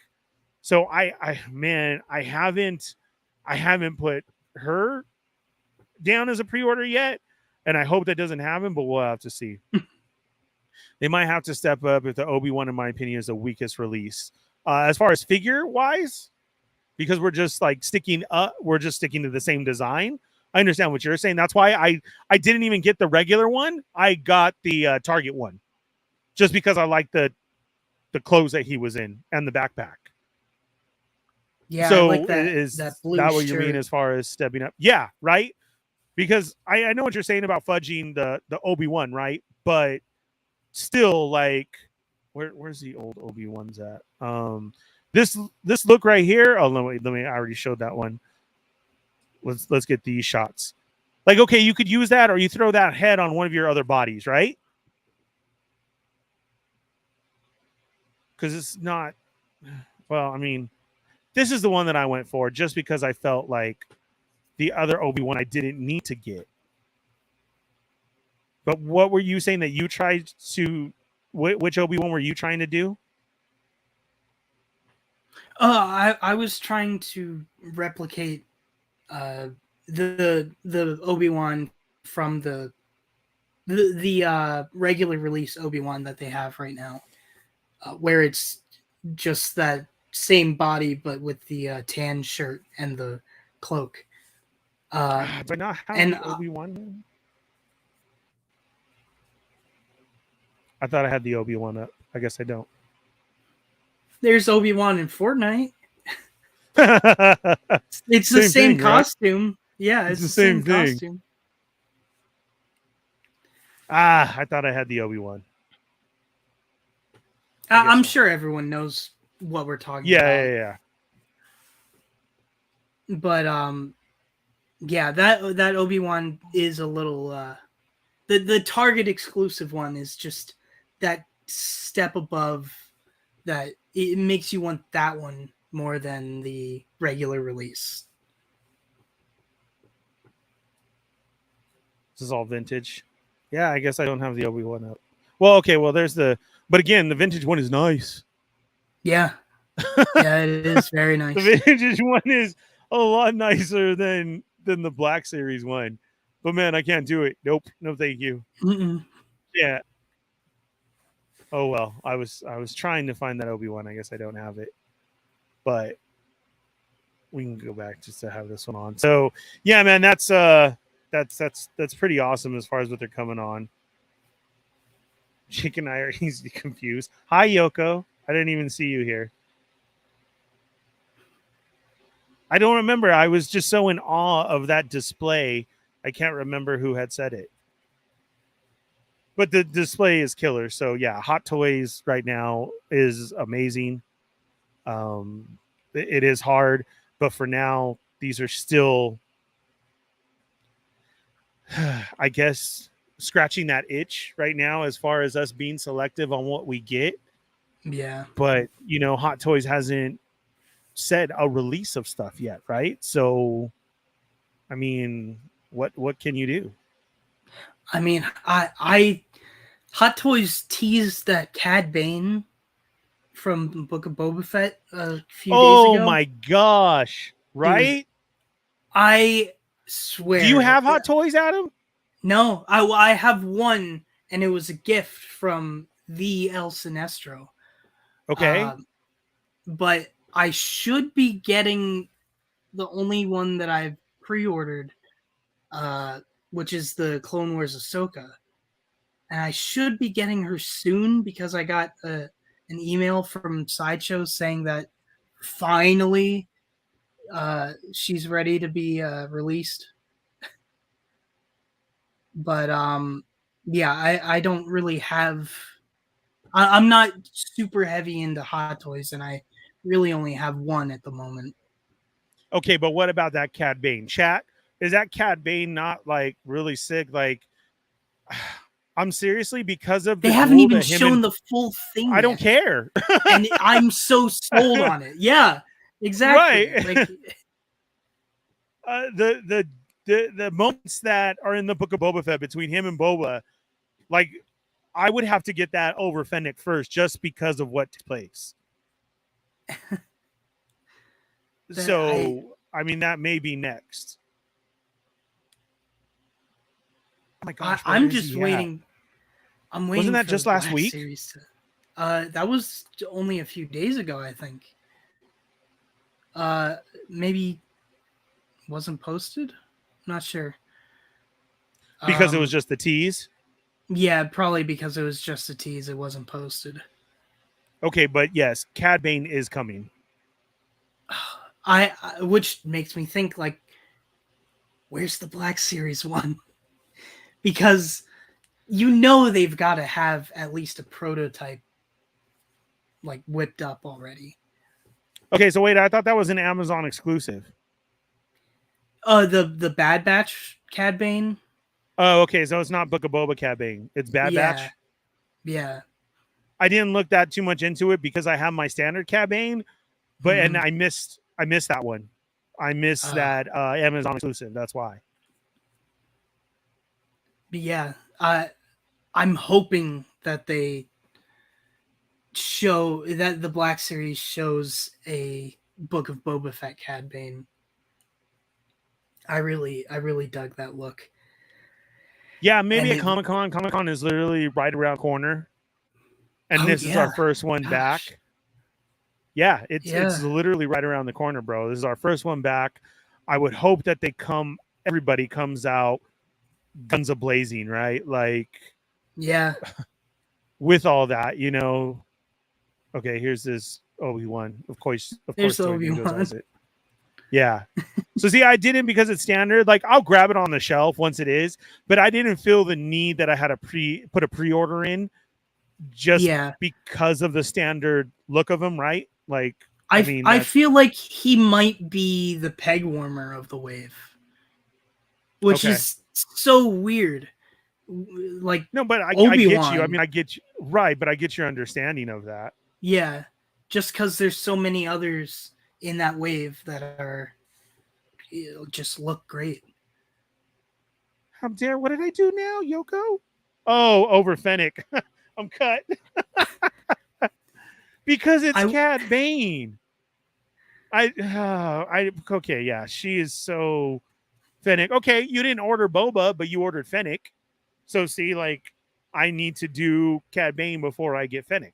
S1: So man, I haven't put her down as a pre-order yet, and I hope that doesn't happen, but we'll have to see. They might have to step up if the Obi-Wan, in my opinion, is the weakest release. As far as figure wise, because we're just sticking to the same design. I understand what you're saying. That's why I didn't even get the regular one. I got the Target one just because I like the clothes that he was in and the backpack.
S2: Yeah, I like
S1: So
S2: that
S1: is
S2: blue
S1: that what you mean
S2: shirt.
S1: as far as stepping up? Yeah, right. Because I know what you're saying about fudging the Obi-Wan, right? But still, like, where's the old Obi-Wans at? This look right here. Oh, let me. I already showed that one. Let's get these shots. Like, okay, you could use that, or you throw that head on one of your other bodies, right? Because it's not. Well, I mean, this is the one that I went for just because I felt like the other Obi-Wan I didn't need to get. But what were you saying that you tried to? Which Obi-Wan were you trying to do?
S2: I was trying to replicate uh the Obi-Wan from the regular release Obi-Wan that they have right now, where it's just that same body but with the tan shirt and the cloak.
S1: Do I not have
S2: And
S1: the Obi-Wan? I thought I had the Obi-Wan up. I guess I don't.
S2: there's Obi-Wan in Fortnite. It's the
S1: Same
S2: same
S1: thing, right?
S2: costume. Yeah,
S1: It's
S2: it's
S1: the
S2: the same
S1: same thing.
S2: costume.
S1: I thought I had the Obi-Wan.
S2: I'm
S1: not.
S2: sure everyone knows what we're talking
S1: Yeah,
S2: about.
S1: yeah.
S2: But yeah, that Obi-Wan is a little the Target exclusive one is just that step above that. It makes you want that one more than the regular release.
S1: This is all vintage. Yeah, I guess I don't have the Obi-Wan up. Well, okay, well there's the, but again, the vintage one is nice.
S2: Yeah. Yeah, it is very nice.
S1: The vintage one is a lot nicer than the Black Series one. But man, I can't do it. Nope. No, thank you.
S2: Mm-mm.
S1: Yeah. Oh well. I was trying to find that Obi-Wan. I guess I don't have it. But we can go back just to have this one on. So yeah, man, that's pretty awesome as far as what they're coming on. Chicken and I are easily confused. Hi, Yoko. I didn't even see you here. I don't remember. I was just so in awe of that display. I can't remember who had said it. But the display is killer. So yeah, Hot Toys right now is amazing. It is hard, but for now, these are still, I guess, scratching that itch right now as far as us being selective on what we get.
S2: Yeah.
S1: But you know, Hot Toys hasn't said a release of stuff yet, right? So, I mean, what can you do?
S2: I mean, I Hot Toys teased that Cad Bane from Book of Boba Fett a few days ago.
S1: Oh my gosh! Right?
S2: Dude, I swear.
S1: Do you have Hot Toys, Adam?
S2: No, I have one, and it was a gift from the El Sinestro.
S1: Okay.
S2: But I should be getting the only one that I've pre-ordered, which is the Clone Wars Ahsoka. And I should be getting her soon because I got an email from Sideshow saying that finally she's ready to be released. But yeah, I don't really have. I'm not super heavy into Hot Toys, and I really only have one at the moment.
S1: Okay, but what about that Cad Bane? Chat, is that Cad Bane not like really sick? Like, I'm seriously, because of
S2: they
S1: the
S2: haven't
S1: duel
S2: even
S1: that him
S2: shown
S1: and,
S2: the full thing.
S1: I don't care.
S2: And I'm so sold on it. Yeah, exactly.
S1: Right.
S2: Like
S1: the moments that are in the Book of Boba Fett between him and Boba, like, I would have to get that over Fennec first just because of what took place. So I mean, that may be next. Oh my gosh!
S2: I'm just waiting. I'm waiting.
S1: Wasn't that
S2: for
S1: just
S2: the
S1: last
S2: Black
S1: week?
S2: Series to, that was only a few days ago, I think. Maybe wasn't posted. I'm not sure.
S1: Because it was just the tease.
S2: Yeah, probably because it was just a tease. It wasn't posted.
S1: Okay, but yes, Cad Bane is coming.
S2: Which makes me think, like, where's the Black Series one? Because you know they've got to have at least a prototype, like, whipped up already.
S1: Okay, so wait, I thought that was an Amazon exclusive.
S2: The Bad Batch Cad Bane.
S1: Oh, okay, so it's not Book of Boba Cad Bane. It's Bad Batch.
S2: Yeah.
S1: I didn't look that too much into it because I have my standard Cad Bane, but and I missed that one. I missed that Amazon exclusive. That's why.
S2: But yeah, I'm hoping that they show that the Black Series shows a Book of Boba Fett Cad Bane. I really dug that look.
S1: Yeah, maybe at Comic Con. Comic Con is literally right around the corner, and this is our first one back. It's literally right around the corner, bro. This is our first one back. I would hope that they come everybody comes out guns a blazing, right? Like,
S2: Yeah.
S1: with all that, you know. Okay, here's this Obi-Wan. Of
S2: There's
S1: course,
S2: the
S1: Joy Mingos
S2: Obi-Wan.
S1: has it. Yeah. So see, I didn't because it's standard. Like, I'll grab it on the shelf once it is, but I didn't feel the need that I had to put a pre-order in just
S2: Yeah.
S1: because of the standard look of them, right? Like, I mean,
S2: I feel like he might be the peg warmer of the wave, which
S1: okay.
S2: is so weird. Like,
S1: No, but I get you. I
S2: Obi-Wan.
S1: mean, I get you. Right, but I get your understanding of that.
S2: Yeah, just because there's so many others in that wave that are just look great.
S1: How dare? What did I do now, Yoko? Oh, over Fennec. I'm cut. Because it's Cad Bane. Okay, yeah, she is so Fennec. Okay, you didn't order Boba, but you ordered Fennec. So see, like, I need to do Cad Bane before I get Fennec.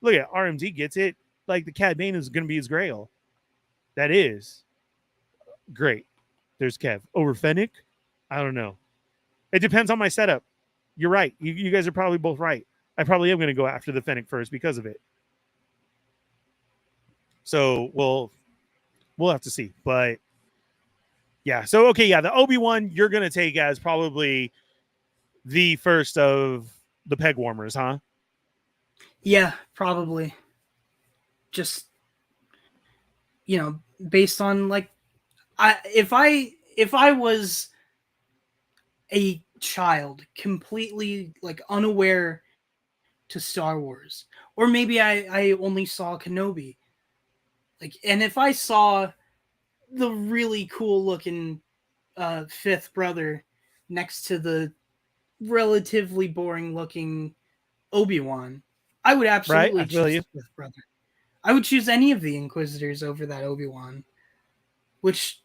S1: Look at RMD gets it. Like, the Cad Bane is going to be his grail. That is great. There's Kev over Fennec. I don't know. It depends on my setup. You're right. You guys are probably both right. I probably am going to go after the Fennec first because of it. So we'll have to see. But yeah. So okay, yeah, the Obi-Wan you're going to take as probably the first of the peg warmers, huh?
S2: Yeah, probably. Just, you know, based on like, if I was a child completely like unaware to Star Wars, or maybe I only saw Kenobi, like, and if I saw the really cool looking fifth brother next to the relatively boring looking Obi-Wan, I would
S1: Right? I
S2: absolutely
S1: feel
S2: choose
S1: you.
S2: the fifth brother. I would choose any of the Inquisitors over that Obi-Wan, which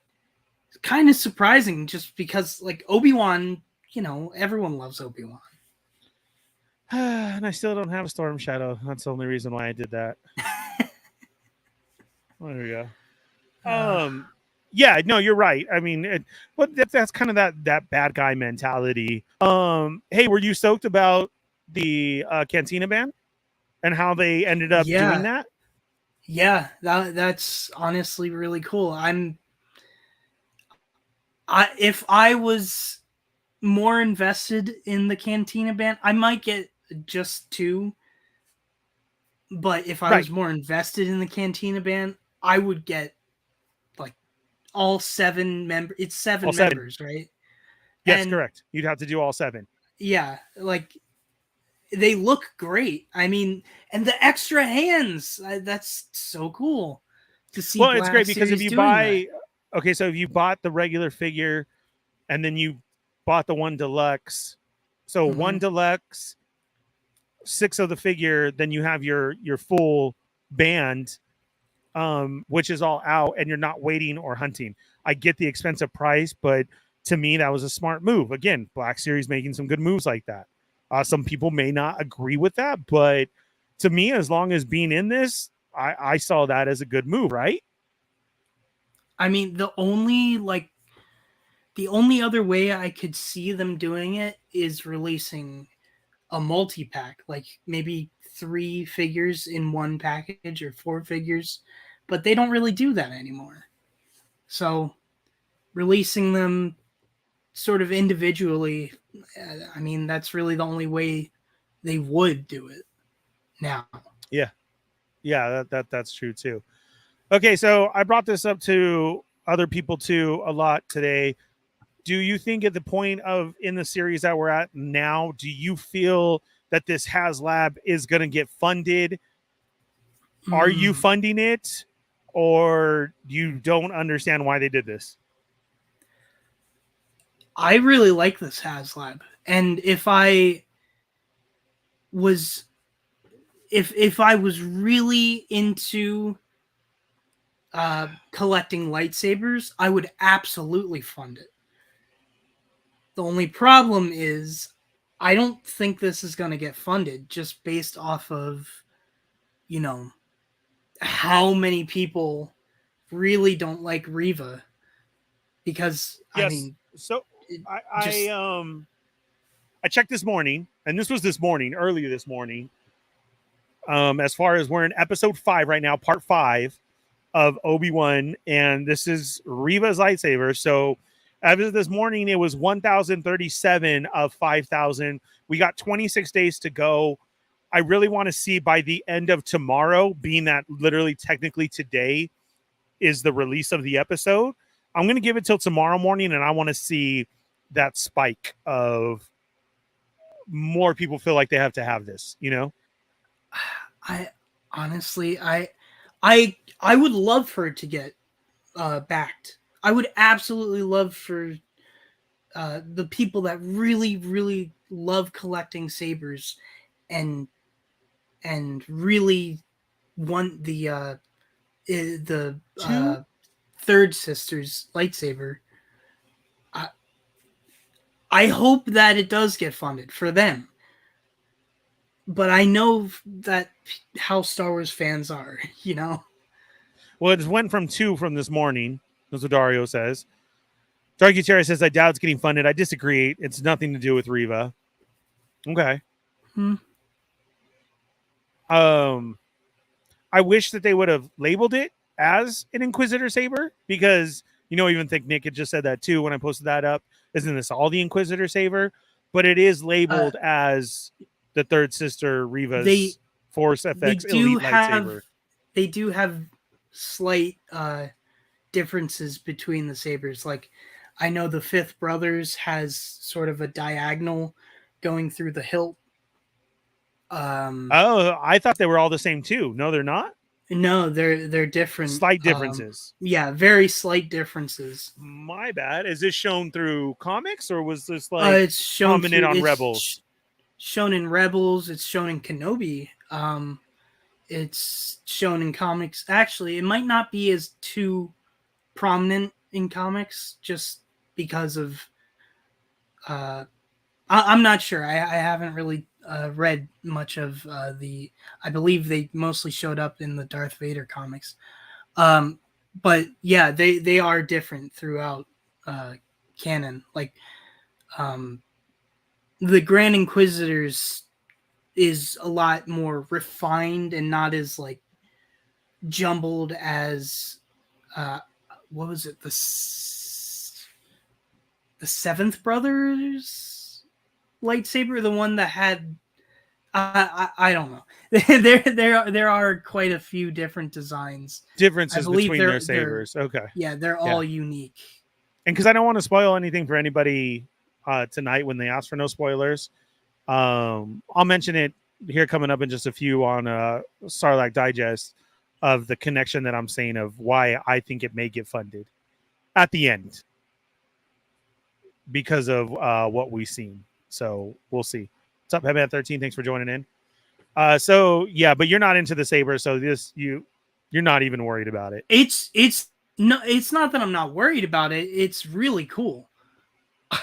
S2: is kind of surprising just because, like, Obi-Wan, you know, everyone loves Obi-Wan.
S1: And I still don't have a Storm Shadow. That's the only reason why I did that. There we go. Yeah, no, you're right. I mean, but that's kind of that bad guy mentality. Hey, were you stoked about the Cantina band and how they ended up doing that?
S2: Yeah, that's honestly really cool. If I was more invested in the Cantina band, I might get just 2. But if I was more invested in the Cantina band, I would get like all 7 members. It's 7 members, right?
S1: Yes, correct. You'd have to do all 7.
S2: Yeah, like, they look great. I mean, and the extra hands, that's so cool to see.
S1: Well, it's great because if you buy,
S2: that.
S1: Okay, so if you bought the regular figure and then you bought the 1 deluxe, so 1 deluxe, 6 of the figure, then you have your full band, which is all out, and you're not waiting or hunting. I get the expensive price, but to me, that was a smart move. Again, Black Series making some good moves like that. Some people may not agree with that, but to me, as long as being in this, I saw that as a good move, right?
S2: I mean, the only other way I could see them doing it is releasing a multi-pack, like maybe 3 figures in one package or 4 figures, but they don't really do that anymore. So releasing them sort of individually, I mean, that's really the only way they would do it now.
S1: Yeah, that's true too. Okay, so I brought this up to other people too a lot today. Do you think at the point of in the series that we're at now, do you feel that this HasLab is going to get funded? Are you funding it, or you don't understand why they did this?
S2: I really like this HasLab, and if I was really into collecting lightsabers, I would absolutely fund it. The only problem is I don't think this is going to get funded just based off of, you know, how many people really don't like Reva. Because,
S1: Yes.
S2: I mean,
S1: So
S2: Just
S1: I checked this morning, and this was this morning, earlier this morning. As far as we're in episode 5 right now, part 5 of Obi-Wan, and this is Reva's lightsaber. So as of this morning, it was 1,037 of 5,000. We got 26 days to go. I really want to see by the end of tomorrow, being that literally technically today is the release of the episode. I'm going to give it till tomorrow morning, and I want to see that spike of more people feel like they have to have this, you know?
S2: I honestly, I would love for it to get backed. I would absolutely love for the people that really, really love collecting sabers and really want the third sister's lightsaber. I hope that it does get funded for them. But I know that how Star Wars fans are, you know?
S1: Well, it went from 2 from this morning. That's what Dario says. Darky Cherry says, I doubt it's getting funded. I disagree. It's nothing to do with Reva. Okay. I wish that they would have labeled it as an Inquisitor saber, because, you know, even think Nick had just said that too when I posted that up. Isn't this all the Inquisitor saber? But it is labeled as the third sister Reva's Force FX Elite lightsaber.
S2: They do have slight differences between the sabers. Like, I know the Fifth Brothers has sort of a diagonal going through the hilt.
S1: I thought they were all the same too. No, they're not?
S2: No, they're different.
S1: Slight differences.
S2: Yeah, very slight differences.
S1: My bad. Is this shown through comics, or was this like
S2: it's shown
S1: commented on Rebels?
S2: Shown in Rebels. It's shown in Kenobi. It's shown in comics. Actually, it might not be as too prominent in comics, just because of I'm not sure. I haven't really read much of I believe they mostly showed up in the Darth Vader comics. But yeah, they are different throughout canon. Like the Grand Inquisitors is a lot more refined and not as like jumbled as what was it, the Seventh Brothers lightsaber, the one that had I don't know. there are quite a few different
S1: differences between their sabers. Okay,
S2: yeah, they're all unique.
S1: And because I don't want to spoil anything for anybody tonight when they ask for no spoilers, I'll mention it here coming up in just a few on Sarlacc Digest of the connection that I'm saying of why I think it may get funded at the end because of what we've seen. So we'll see. What's up, Headman13? Thanks for joining in. So yeah, but you're not into the saber, so you're not even worried about it.
S2: It's not that I'm not worried about it. It's really cool.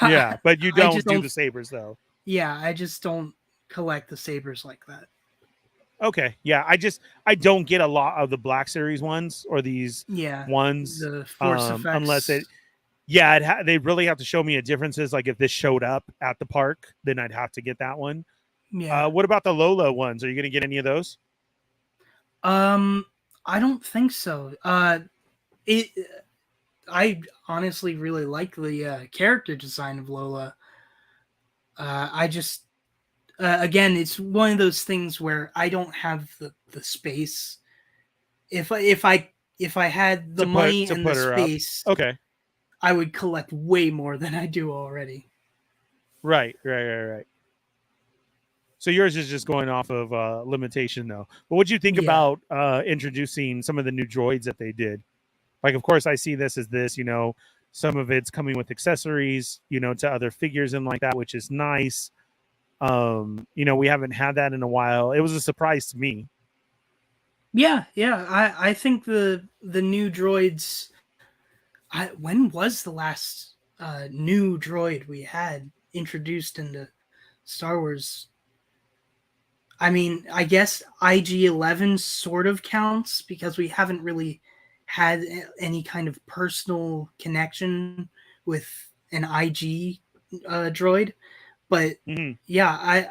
S1: Yeah, but you don't do the sabers though.
S2: Yeah, I just don't collect the sabers like that.
S1: Okay, yeah, I don't get a lot of the Black Series ones or these ones,
S2: the Force effects,
S1: unless it. They really have to show me a differences. Like if this showed up at the park, then I'd have to get that one.
S2: Yeah.
S1: What about the Lola ones? Are you going to get any of those?
S2: I don't think so. I honestly really like the character design of Lola. I just again, it's one of those things where I don't have the space. If I had the money and the space,
S1: okay,
S2: I would collect way more than I do already.
S1: Right. So yours is just going off of limitation, though. But what do you think about introducing some of the new droids that they did? Like, of course, I see this as this, you know, some of it's coming with accessories, you know, to other figures and like that, which is nice. You know, we haven't had that in a while. It was a surprise to me.
S2: Yeah. I think the new droids. When was the last new droid we had introduced into Star Wars? I mean, I guess IG-11 sort of counts because we haven't really had any kind of personal connection with an IG droid. But yeah,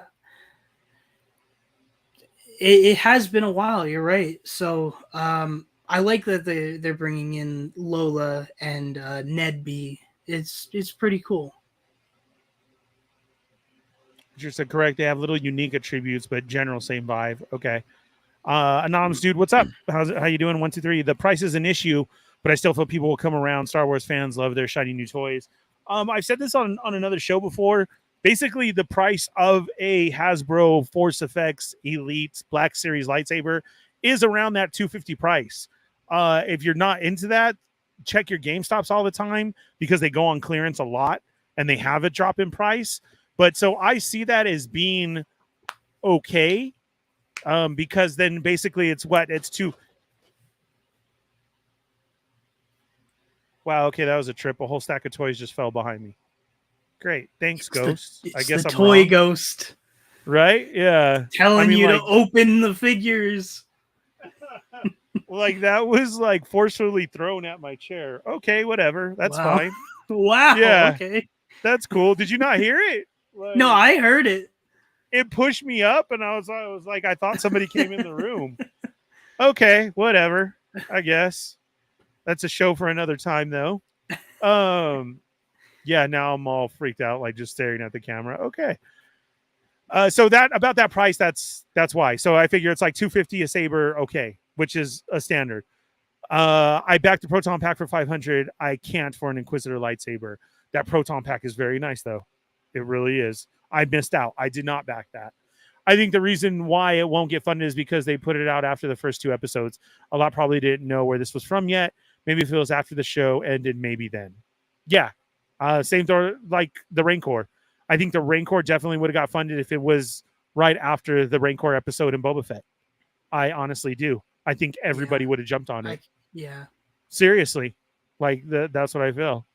S2: it has been a while. You're right. So I like that they're bringing in Lola and Ned B. It's pretty cool.
S1: You said correct. They have little unique attributes, but general same vibe. Okay. Anonymous dude, what's up? How you doing? 1, 2, 3. The price is an issue, but I still feel people will come around. Star Wars fans love their shiny new toys. I've said this on another show before. Basically, the price of a Hasbro Force Effects Elite Black Series lightsaber is around that $250 price. If you're not into that, check your GameStops all the time because they go on clearance a lot and they have a drop in price. But so I see that as being okay. Because then basically it's two. Wow, okay, that was a trip. A whole stack of toys just fell behind me. Great, thanks, Ghost. I guess
S2: the
S1: I'm
S2: toy
S1: wrong.
S2: Ghost,
S1: right? Yeah,
S2: telling you to open the figures.
S1: Like that was like forcefully thrown at my chair. Okay, whatever. That's fine.
S2: Wow.
S1: Yeah.
S2: Okay.
S1: That's cool. Did you not hear it?
S2: No, I heard it.
S1: It pushed me up, and I was like, I thought somebody came in the room. Okay, whatever. I guess that's a show for another time, though. Yeah. Now I'm all freaked out, like just staring at the camera. Okay. So that about that price, that's why. So I figure it's like $250 a saber, okay, which is a standard. I backed the Proton Pack for $500. I can't for an Inquisitor lightsaber. That Proton Pack is very nice, though. It really is. I missed out. I did not back that. I think the reason why it won't get funded is because they put it out after the first 2 episodes. A lot probably didn't know where this was from yet. Maybe if it was after the show ended, maybe then. Yeah. Same thing like the Rancor. I think the Rancor definitely would have got funded if it was right after the Rancor episode in Boba Fett. I honestly do. I think everybody would have jumped on it.
S2: Yeah.
S1: Seriously. Like, that's what I feel.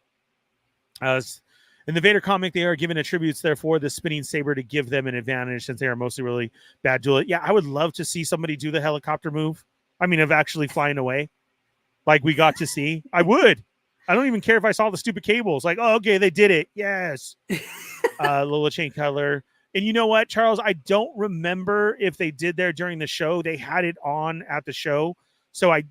S1: In the Vader comic, they are given attributes, therefore, the spinning saber to give them an advantage since they are mostly really bad duelists. Yeah, I would love to see somebody do the helicopter move. I mean, of actually flying away. Like we got to see. I would. I don't even care if I saw the stupid cables. Like, oh, okay, they did it. Yes. Lola Chain Cutler. And you know what, Charles? I don't remember if they did there during the show. They had it on at the show. So I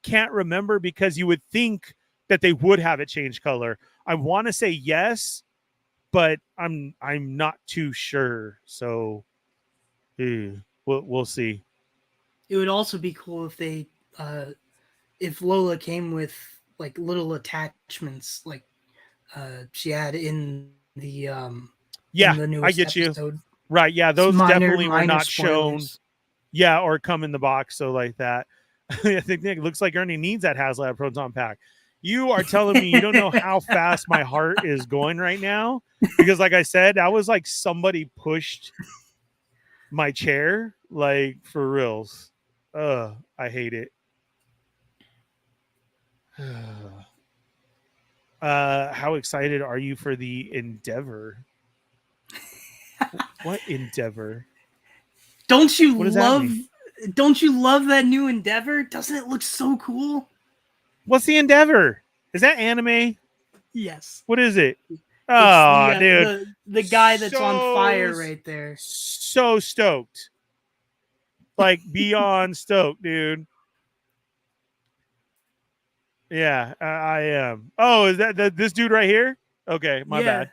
S1: can't remember because you would think that they would have it change color. I want to say yes, but I'm not too sure. So we'll see.
S2: It would also be cool if they if Lola came with like little attachments like she had in the
S1: yeah,
S2: in the newest
S1: I get
S2: episode.
S1: you. Right, yeah, those definitely were not shown. Yeah, or come in the box, so like that. I think it looks like Ernie needs that HasLab Proton Pack. You are telling me you don't know how fast my heart is going right now? Because like I said, that was like somebody pushed my chair, like for reals. I hate it. How excited are you for the Endeavor? What Endeavor?
S2: Don't you love that new Endeavor? Doesn't it look so cool?
S1: What's the Endeavor? Is that anime?
S2: Yes.
S1: What is it? Oh, dude.
S2: The guy that's on fire right there.
S1: So stoked. Like beyond stoked, dude. Yeah, I am. Oh, is that this dude right here? Okay, my bad.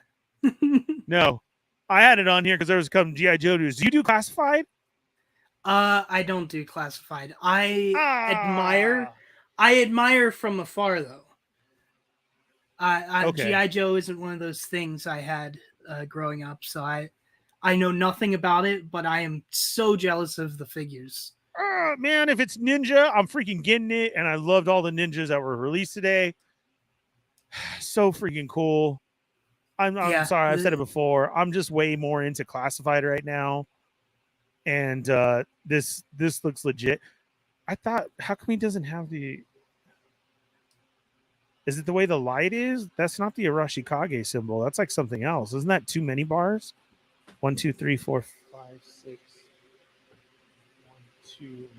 S1: No, I had it on here because there was some G.I. Joe dudes. Do you do classified?
S2: I don't do classified. I admire from afar though.
S1: Okay.
S2: G.I. Joe isn't one of those things I had growing up, so I know nothing about it, but I am so jealous of the figures.
S1: Man, if it's ninja, I'm freaking getting it, and I loved all the ninjas that were released today. So freaking cool. I'm sorry, I've said it before. I'm just way more into classified right now, and this looks legit. I thought, how come he doesn't have the? Is it the way the light is? That's not the Arashikage symbol. That's like something else. Isn't that too many bars? 1, 2, 3, 4, 5, 6. 1, 2,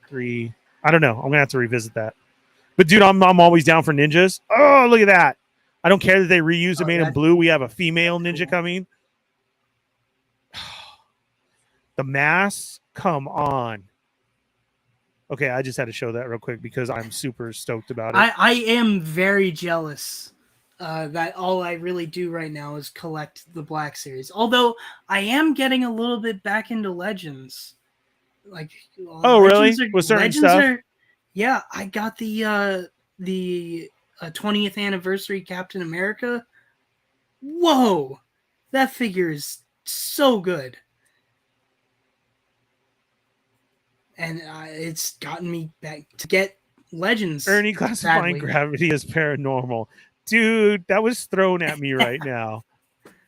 S1: 3. I don't know. I'm gonna have to revisit that. But dude, I'm always down for ninjas. Oh, look at that. I don't care that they reused and
S2: Oh,
S1: made him blue. We have a female ninja
S2: cool.
S1: coming. The mask, come on. Okay, I just had to show that real quick because I'm super stoked about it.
S2: I am very jealous that all I really do right now is collect the Black Series. Although I am getting a little bit back into Legends. Like,
S1: Oh, really? With certain
S2: Legends
S1: stuff?
S2: are. Yeah, I got the 20th anniversary Captain America. Whoa, that figure is so good. And it's gotten me back to get Legends.
S1: Ernie classifying
S2: badly.
S1: gravity as paranormal. Dude, that was thrown at me right now.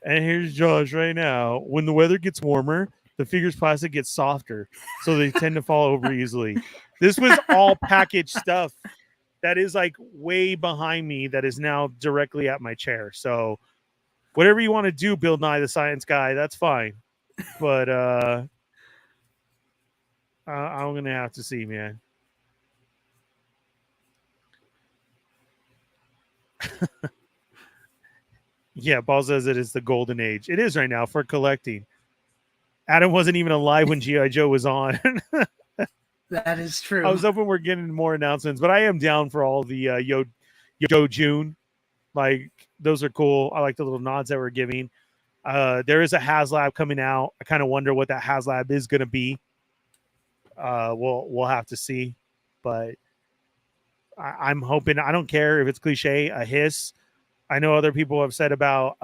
S1: And here's Josh right now. When the weather gets warmer, the figure's plastic gets softer, so they tend to fall over easily. This was all packaged stuff that is like way behind me that is now directly at my chair. So whatever you want to do, Bill Nye the Science Guy, that's fine. But I'm gonna have to see, man. Yeah, Paul says it is the golden age. It is right now for collecting. Adam wasn't even alive when G.I. Joe was on.
S2: That is true.
S1: I was hoping we're getting more announcements, but I am down for all the Yo June. Like, those are cool. I like the little nods that we're giving. There is a HasLab coming out. I kind of wonder what that HasLab is going to be. We'll have to see. But I'm hoping, I don't care if it's cliche, a hiss. I know other people have said about,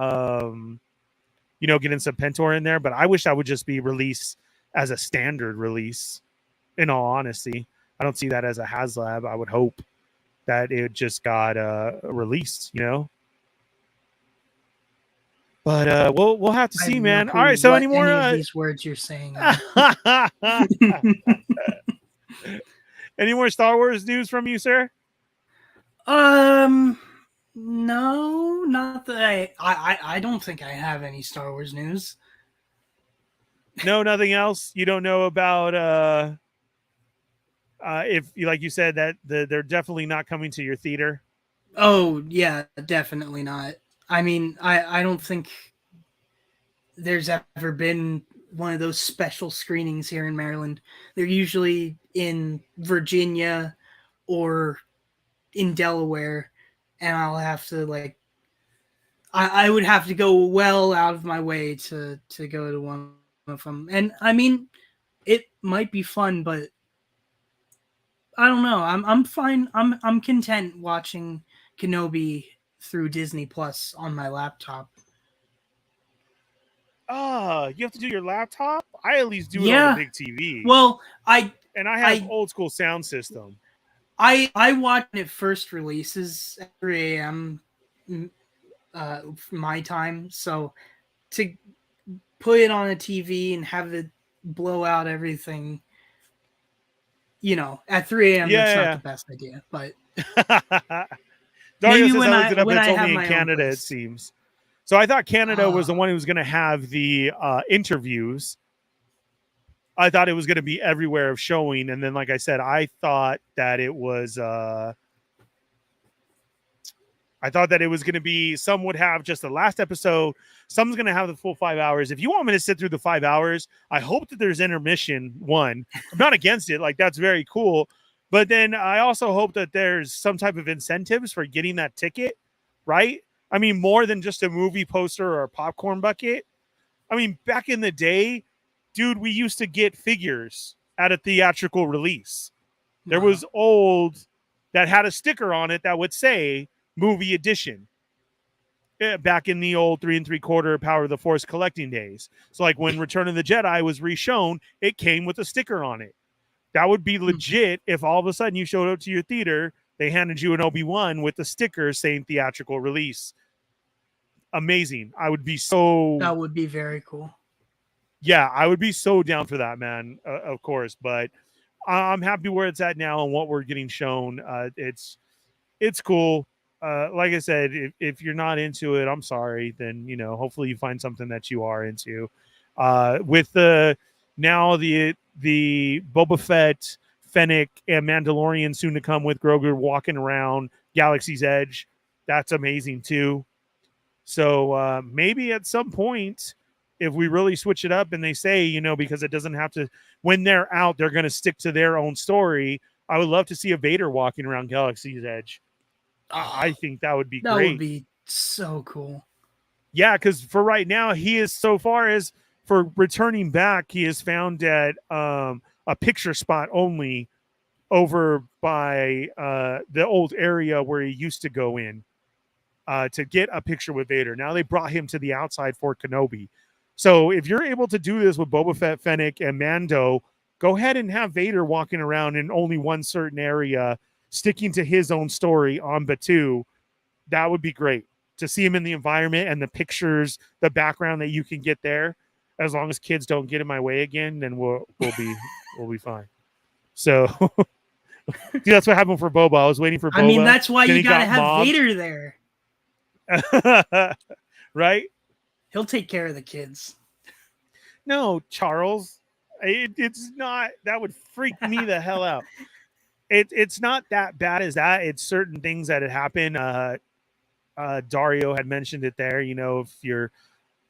S1: getting some Pentor in there, but I wish that would just be released as a standard release, in all honesty. I don't see that as a HasLab. I would hope that it just got released, But we'll have to see, man. All right, so any more
S2: of these words you're saying?
S1: Any more Star Wars news from you, sir?
S2: No, not that I don't think I have any Star Wars news.
S1: No, nothing else. You don't know about if, like you said, that they're definitely not coming to your theater.
S2: Oh yeah, definitely not. I mean, I don't think there's ever been one of those special screenings here in Maryland. They're usually in Virginia or in Delaware, and I'll have to I would have to go well out of my way to go to one of them. And I mean, it might be fun, but I don't know. I'm fine. I'm content watching Kenobi through Disney Plus on my laptop.
S1: You have to do your laptop? I at least do it on the big TV.
S2: Well, I
S1: have old school sound system.
S2: I watch when it first releases at 3 a.m. My time. So to put it on a TV and have it blow out everything, at 3 a.m. that's not the best idea. But
S1: Dario says I looked it up. It's only in Canada, it seems. So I thought Canada was the one who was going to have the interviews. I thought it was going to be everywhere of showing. And then, like I said, I thought that it was going to be, some would have just the last episode. Some's going to have the full 5 hours. If you want me to sit through the 5 hours, I hope that there's intermission. One, I'm not against it. Like, that's very cool. But then I also hope that there's some type of incentives for getting that ticket, right? I mean, more than just a movie poster or a popcorn bucket. I mean, back in the day, dude, we used to get figures at a theatrical release. There was old that had a sticker on it that would say movie edition. Back in the old 3 3/4 Power of the Force collecting days. So like when Return of the Jedi was reshown, it came with a sticker on it. That would be legit if all of a sudden you showed up to your theater, they handed you an Obi-Wan with a sticker saying theatrical release. Amazing. I would be so...
S2: That would be very cool.
S1: Yeah, I would be so down for that, man, of course. But I'm happy where it's at now and what we're getting shown. It's cool. Like I said, if you're not into it, I'm sorry. Then, hopefully you find something that you are into. With the Boba Fett, Fennec, and Mandalorian soon to come with Grogu walking around Galaxy's Edge. That's amazing too. So maybe at some point, if we really switch it up and they say, you know, because it doesn't have to, when they're out, they're going to stick to their own story. I would love to see a Vader walking around Galaxy's Edge. I think that would be
S2: That
S1: great.
S2: would be so cool.
S1: Yeah, because for right now, he is, so far as for returning back, he is found at a picture spot only over by the old area where he used to go in to get a picture with Vader. Now they brought him to the outside for Kenobi. So if you're able to do this with Boba Fett, Fennec, and Mando, go ahead and have Vader walking around in only one certain area, sticking to his own story on Batuu. That would be great to see him in the environment and the pictures, the background that you can get there. As long as kids don't get in my way again, then we'll be fine. So, dude, that's what happened for Boba. I was waiting for Boba.
S2: I mean, that's why
S1: then
S2: you
S1: he
S2: gotta
S1: got
S2: have
S1: mobbed.
S2: Vader there.
S1: Right?
S2: He'll take care of the kids.
S1: No, Charles. It's not. That would freak me the hell out. It's not that bad as that. It's certain things that had happened. Dario had mentioned it there. You know, if you're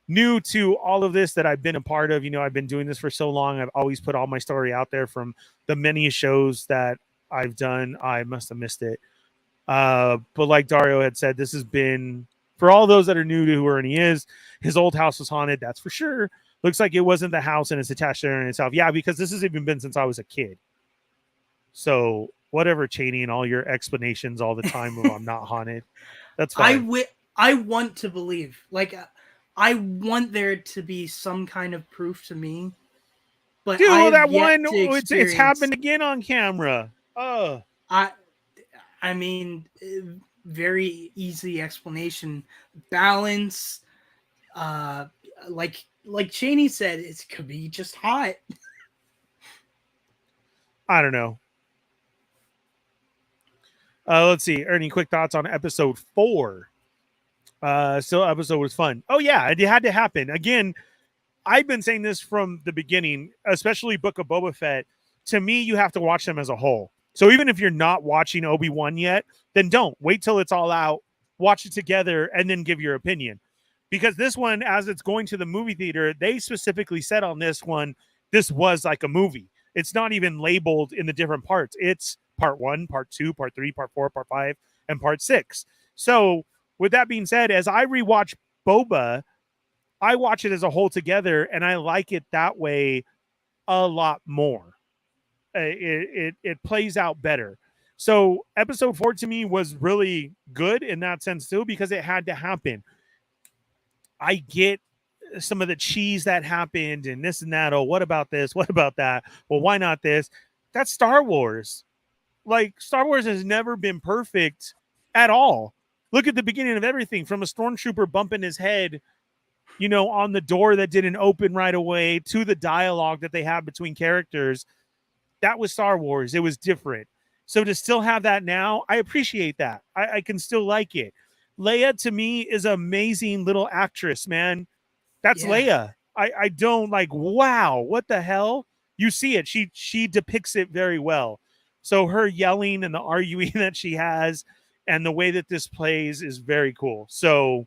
S1: new to all of this that I've been a part of, you know, I've been doing this for so long. I've always put all my story out there from the many shows that I've done. I must have missed it. But like Dario had said, this has been, for all those that are new to who Ernie is, his old house was haunted. That's for sure. Looks like it wasn't the house and it's attached there in itself. Yeah, because this has even been since I was a kid. So whatever, Cheney, and all your explanations all the time of I'm not haunted. That's fine.
S2: I want to believe. Like, I want there to be some kind of proof to me. But
S1: dude, that one, it's happened again on camera.
S2: I mean, very easy explanation. Balance. Like Cheney said, it could be just hot.
S1: I don't know. Let's see. Ernie, quick thoughts on episode 4. Still, episode was fun. Oh, yeah, it had to happen. Again, I've been saying this from the beginning, especially Book of Boba Fett. To me, you have to watch them as a whole. So even if you're not watching Obi-Wan yet, then don't. Wait till it's all out, watch it together, and then give your opinion. Because this one, as it's going to the movie theater, they specifically said on this one, this was like a movie. It's not even labeled in the different parts. It's part 1, part 2, part 3, part 4, part 5, and part 6. So with that being said, as I rewatch Boba, I watch it as a whole together, and I like it that way a lot more. It plays out better. So episode 4 to me was really good in that sense too, because it had to happen. I get some of the cheese that happened and this and that. Oh, what about this? What about that? Well, why not this? That's Star Wars. Like, Star Wars has never been perfect at all. Look at the beginning of everything, from a stormtrooper bumping his head, you know, on the door that didn't open right away, to the dialogue that they have between characters. That was Star Wars. It was different. So to still have that now, I appreciate that. I can still like it. Leia, to me, is an amazing little actress, man. That's Leia. I don't like, wow, what the hell? You see it. She depicts it very well. So her yelling and the arguing that she has and the way that this plays is very cool. So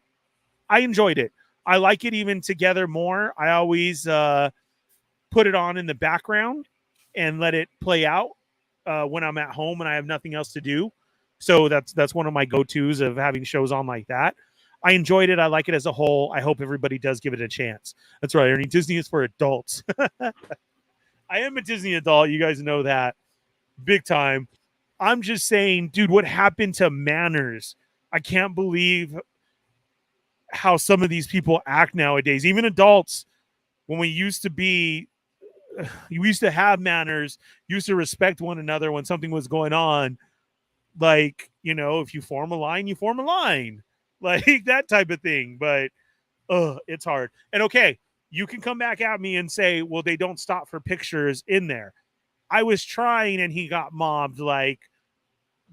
S1: I enjoyed it. I like it even together more. I always put it on in the background and let it play out when I'm at home and I have nothing else to do. So that's one of my go-tos of having shows on like that. I enjoyed it. I like it as a whole. I hope everybody does give it a chance. That's right, Ernie. Disney is for adults. I am a Disney adult. You guys know that. Big time. I'm just saying, dude, what happened to manners? I can't believe how some of these people act nowadays. Even adults, when we used to have manners, used to respect one another when something was going on. Like, you know, if you form a line, you form a line. Like that type of thing. But it's hard. And okay, you can come back at me and say, well, they don't stop for pictures in there. I was trying and he got mobbed. Like,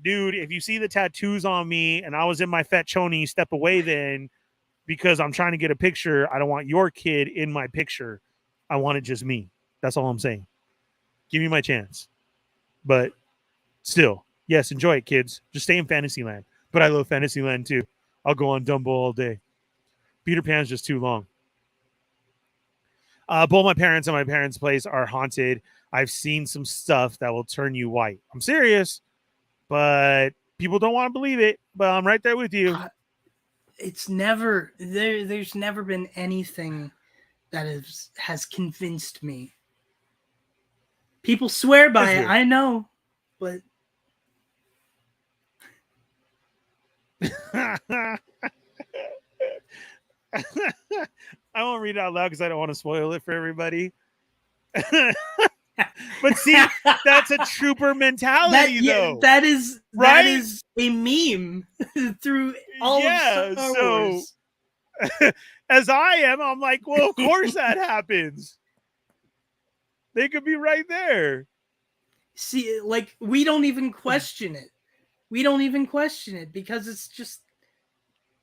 S1: dude, if you see the tattoos on me and I was in my Fett Choni, step away then, because I'm trying to get a picture. I don't want your kid in my picture. I want it just me. That's all I'm saying. Give me my chance. But still, yes, enjoy it, kids. Just stay in Fantasyland. But I love Fantasyland too. I'll go on Dumbo all day. Peter Pan's just too long. Both my parents and my parents' place are haunted. I've seen some stuff that will turn you white. I'm serious, but people don't want to believe it. But I'm right there with you.
S2: It's never there's never been anything that has convinced me. People swear by it, I know, but
S1: I won't read it out loud because I don't want to spoil it for everybody. But see, that's a trooper mentality, though.
S2: That is
S1: right?
S2: That is a meme through all of Star Wars.
S1: As I am, I'm like, well, of course that happens. They could be right there.
S2: See, like, we don't even question it. We don't even question it because it's just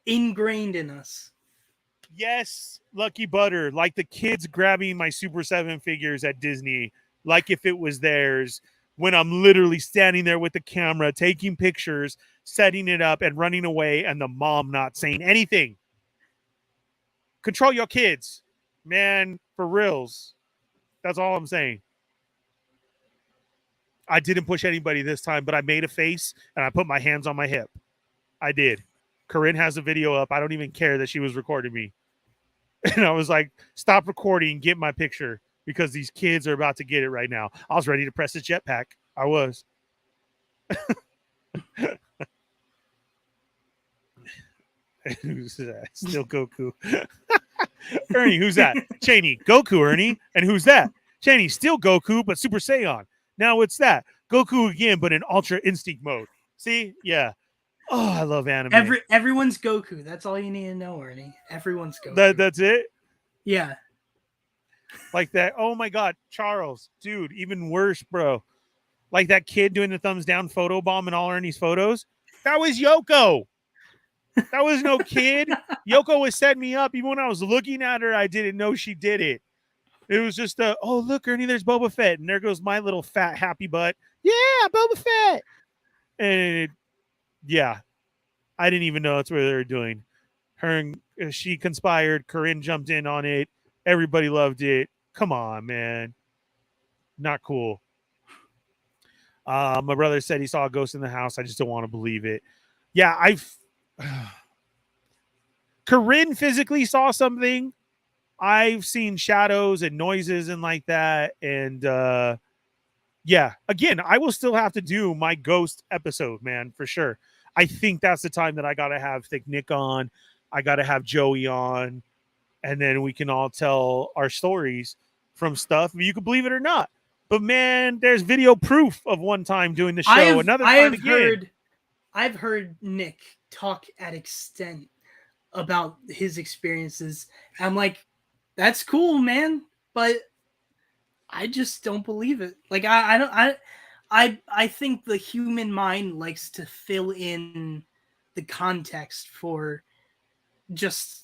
S2: ingrained in us.
S1: Yes, Lucky Butter, like the kids grabbing my Super 7 figures at Disney, like if it was theirs, when I'm literally standing there with the camera, taking pictures, setting it up, and running away, and the mom not saying anything. Control your kids, man, for reals. That's all I'm saying. I didn't push anybody this time, but I made a face, and I put my hands on my hip. I did. Corinne has a video up. I don't even care that she was recording me. And I was like, stop recording, get my picture, because these kids are about to get it right now. I was ready to press the jetpack. I was. Who's that? Still Goku. Ernie, who's that? Cheney. Goku, Ernie. And who's that? Cheney, still Goku, but Super Saiyan. Now it's that. Goku again, but in Ultra Instinct mode. See? Yeah. Oh, I love anime.
S2: Everyone's Goku. That's all you need to know, Ernie. Everyone's Goku.
S1: That's it?
S2: Yeah.
S1: Like that. Oh my God. Charles. Dude, even worse, bro. Like that kid doing the thumbs down photo bomb in all Ernie's photos. That was Yoko. That was no kid. Yoko was setting me up. Even when I was looking at her, I didn't know she did it. It was just oh, look, Ernie, there's Boba Fett. And there goes my little fat happy butt. Yeah, Boba Fett. And yeah, I didn't even know that's what they were doing. She conspired. Corinne jumped in on it. Everybody loved it. Come on, man. Not cool. My brother said he saw a ghost in the house. I just don't want to believe it. Yeah, Corinne physically saw something. I've seen shadows and noises and like that. And yeah, again, I will still have to do my ghost episode, man, for sure. I think that's the time that I got to have Thick Nick on. I got to have Joey on. And then we can all tell our stories from stuff, you can believe it or not. But man, there's video proof of one time doing the show.
S2: I've heard Nick talk at extent about his experiences. I'm like, that's cool, man, but I just don't believe it. Like I think the human mind likes to fill in the context for just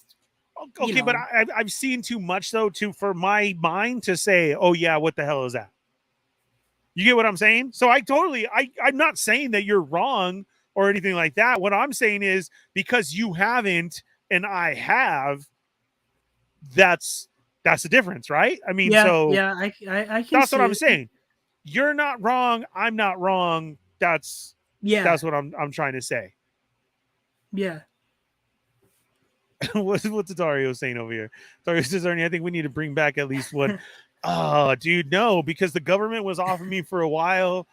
S1: okay, but I've seen too much though for my mind to say, oh yeah, what the hell is that? You get what I'm saying? So I'm not saying that you're wrong or anything like that. What I'm saying is because you haven't and I have, that's the difference, right? I mean,
S2: I can.
S1: That's what I'm saying. You're not wrong. I'm not wrong. That's what I'm trying to say.
S2: Yeah.
S1: What's Dario saying over here? Dario says, Ernie, I think we need to bring back at least one. Oh, dude, no, because the government was offering me for a while.